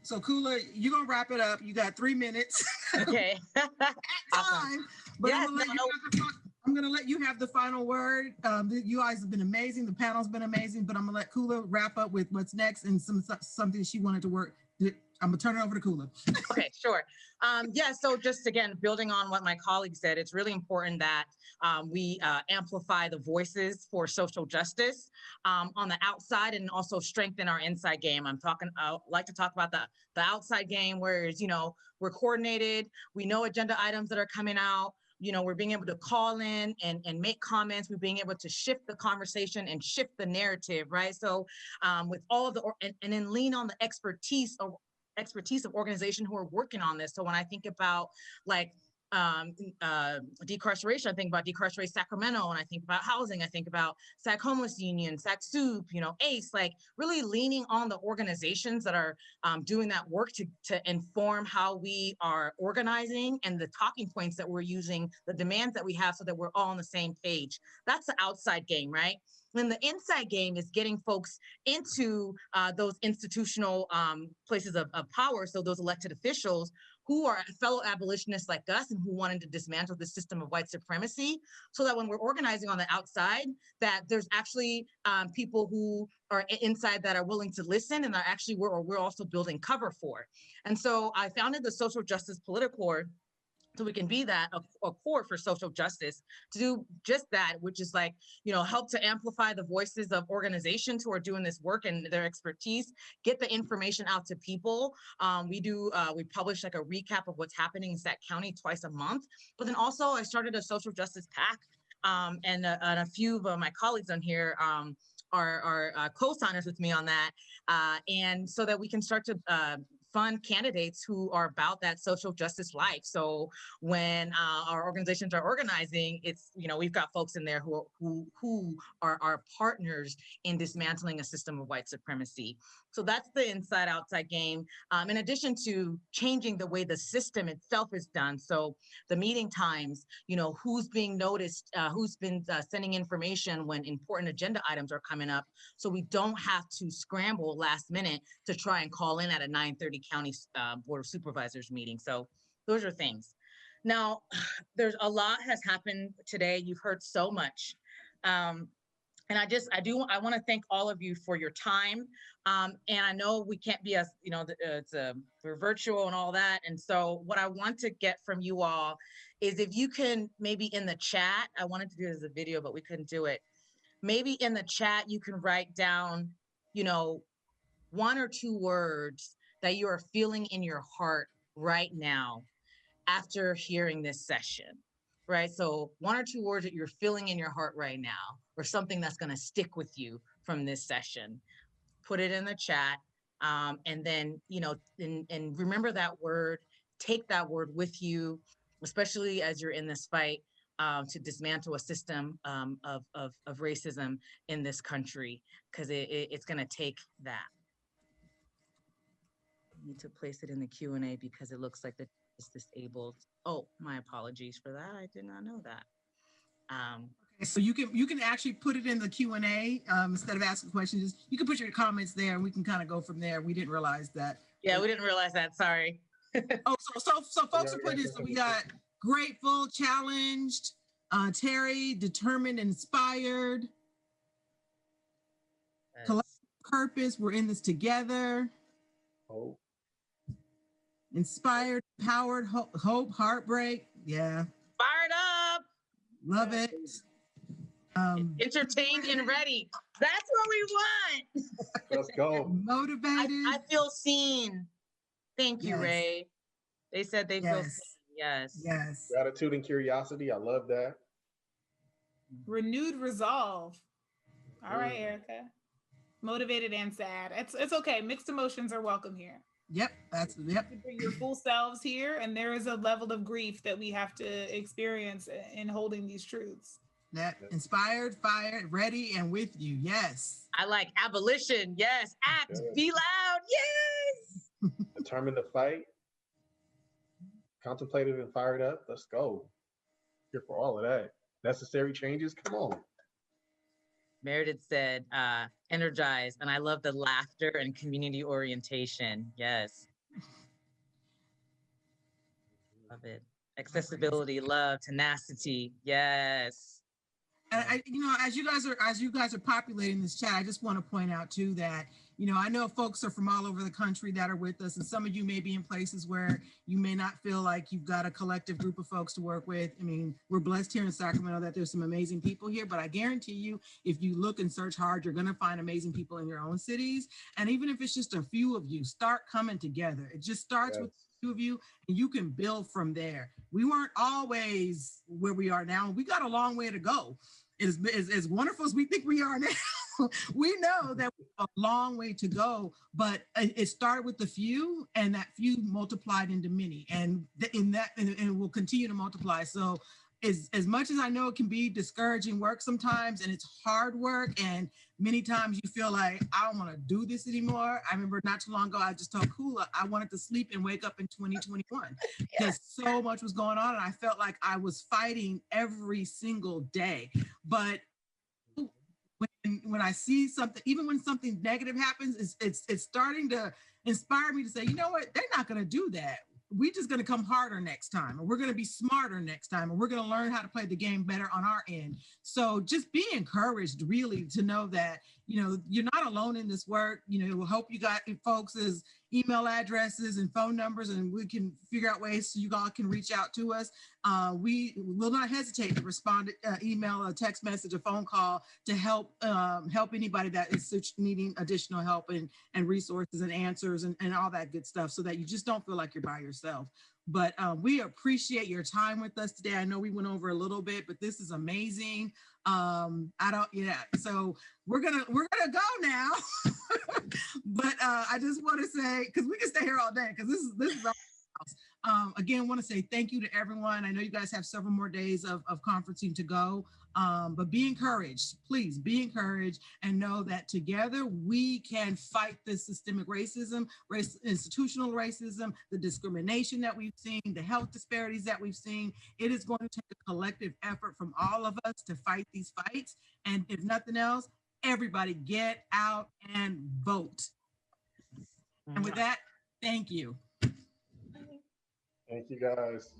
So Kula, you're going to wrap it up. You got 3 minutes. Okay. Time. But yes, I'm going to let you have the final word. You guys have been amazing. The panel's been amazing, but I'm going to let Kula wrap up with what's next and something she wanted to work. I'm gonna turn it over to Kula. Okay, sure. So just again, building on what my colleague said, it's really important that we amplify the voices for social justice on the outside and also strengthen our inside game. I like to talk about the outside game, whereas, we're coordinated, we know agenda items that are coming out, we're being able to call in and make comments. We're being able to shift the conversation and shift the narrative, right? So with all of and then lean on the expertise of organizations who are working on this. So when I think about decarceration, I think about Decarcerate Sacramento, and I think about housing, I think about SAC Homeless Union, SAC Soup, ACE, really leaning on the organizations that are doing that work to inform how we are organizing and the talking points that we're using, the demands that we have so that we're all on the same page. That's the outside game, right? Then the inside game is getting folks into those institutional places of power, so those elected officials who are fellow abolitionists like us and who wanted to dismantle the system of white supremacy, so that when we're organizing on the outside, that there's actually people who are inside that are willing to listen and are actually we're also building cover for. And so I founded the Social Justice Politicore So we can be that a core for social justice to do just that, which is like, help to amplify the voices of organizations who are doing this work and their expertise, get the information out to people. We publish like a recap of what's happening in Sate County twice a month. But then also I started a social justice PAC, and a few of my colleagues on here are co-signers with me on that. And so that we can start to fund candidates who are about that social justice life. So when our organizations are organizing, it's, we've got folks in there who are our partners in dismantling a system of white supremacy. So that's the inside outside game. In addition to changing the way the system itself is done. So the meeting times, who's being noticed, who's been sending information when important agenda items are coming up. So we don't have to scramble last minute to try and call in at a 9:30 county board of supervisors meeting. So those are things. Now, there's a lot has happened today. You've heard so much. And I want to thank all of you for your time. And I know we can't be as, we're virtual and all that. And so what I want to get from you all is if you can maybe in the chat, I wanted to do it as a video, but we couldn't do it. Maybe in the chat, you can write down, 1 or 2 words that you are feeling in your heart right now after hearing this session, right? So 1 or 2 words that you're feeling in your heart right now, or something that's going to stick with you from this session. Put it in the chat. And then, and remember that word, take that word with you, especially as you're in this fight to dismantle a system of racism in this country, because it's going to take that. I need to place it in the Q&A because it looks like the is disabled. Oh, my apologies for that. I did not know that. Okay, so you can actually put it in the Q&A instead of asking questions. You can put your comments there, and we can kind of go from there. We didn't realize that. Yeah, we didn't realize that. Sorry. So folks are putting this. So we got grateful, challenged, Terry, determined, inspired, collective purpose. We're in this together. Oh. Inspired, empowered, hope, heartbreak. Yeah. Fired up. Love it. Entertained and ready. That's what we want. Let's go. Motivated. I feel seen. Thank you, Yes. Ray. They said they feel seen. Yes. Yes. Gratitude and curiosity. I love that. Renewed resolve. All right, Erica. Motivated and sad. It's okay. Mixed emotions are welcome here. Yep, yep. You bring your full selves here, and there is a level of grief that we have to experience in holding these truths. That inspired, fired, ready, and with you. Yes. I like abolition. Yes. Act. Yes. Be loud. Yes. Determined to fight. Contemplated and fired up. Let's go. Here for all of that. Necessary changes. Come on. Meredith said, energized, and I love the laughter and community orientation. Yes. Love it. Accessibility, love, tenacity. Yes. And as you guys are populating this chat, I just want to point out too that, I know folks are from all over the country that are with us, and some of you may be in places where you may not feel like you've got a collective group of folks to work with. I mean, we're blessed here in Sacramento that there's some amazing people here, but I guarantee you, if you look and search hard, you're going to find amazing people in your own cities. And even if it's just a few of you, start coming together. It just starts with a few of you, and you can build from there. We weren't always where we are now. We got a long way to go. As wonderful as we think we are now, we know that we have a long way to go, but it started with the few, and that few multiplied into many, and it will continue to multiply. So as much as I know it can be discouraging work sometimes, and it's hard work, and many times you feel like, I don't want to do this anymore. I remember not too long ago, I just told Kula I wanted to sleep and wake up in 2021 because so much was going on, and I felt like I was fighting every single day. But when I see something, even when something negative happens, it's starting to inspire me to say, you know what, they're not going to do that. We're just going to come harder next time, and we're going to be smarter next time, and we're going to learn how to play the game better on our end. So just be encouraged, really, to know that, you're not alone in this work. We hope you got folks as, email addresses and phone numbers, and we can figure out ways so you all can reach out to us. We will not hesitate to respond to email, a text message, a phone call to help anybody that is needing additional help and resources and answers and all that good stuff, so that you just don't feel like you're by yourself. But we appreciate your time with us today. I know we went over a little bit, but this is amazing. So we're gonna go now. But I just want to say, because we can stay here all day, because this is our house. Again, want to say thank you to everyone. I know you guys have several more days of conferencing to go, but be encouraged. Please be encouraged and know that together we can fight this systemic racism, institutional racism, the discrimination that we've seen, the health disparities that we've seen. It is going to take a collective effort from all of us to fight these fights. And if nothing else, everybody get out and vote. And with that, thank you. Thank you, guys.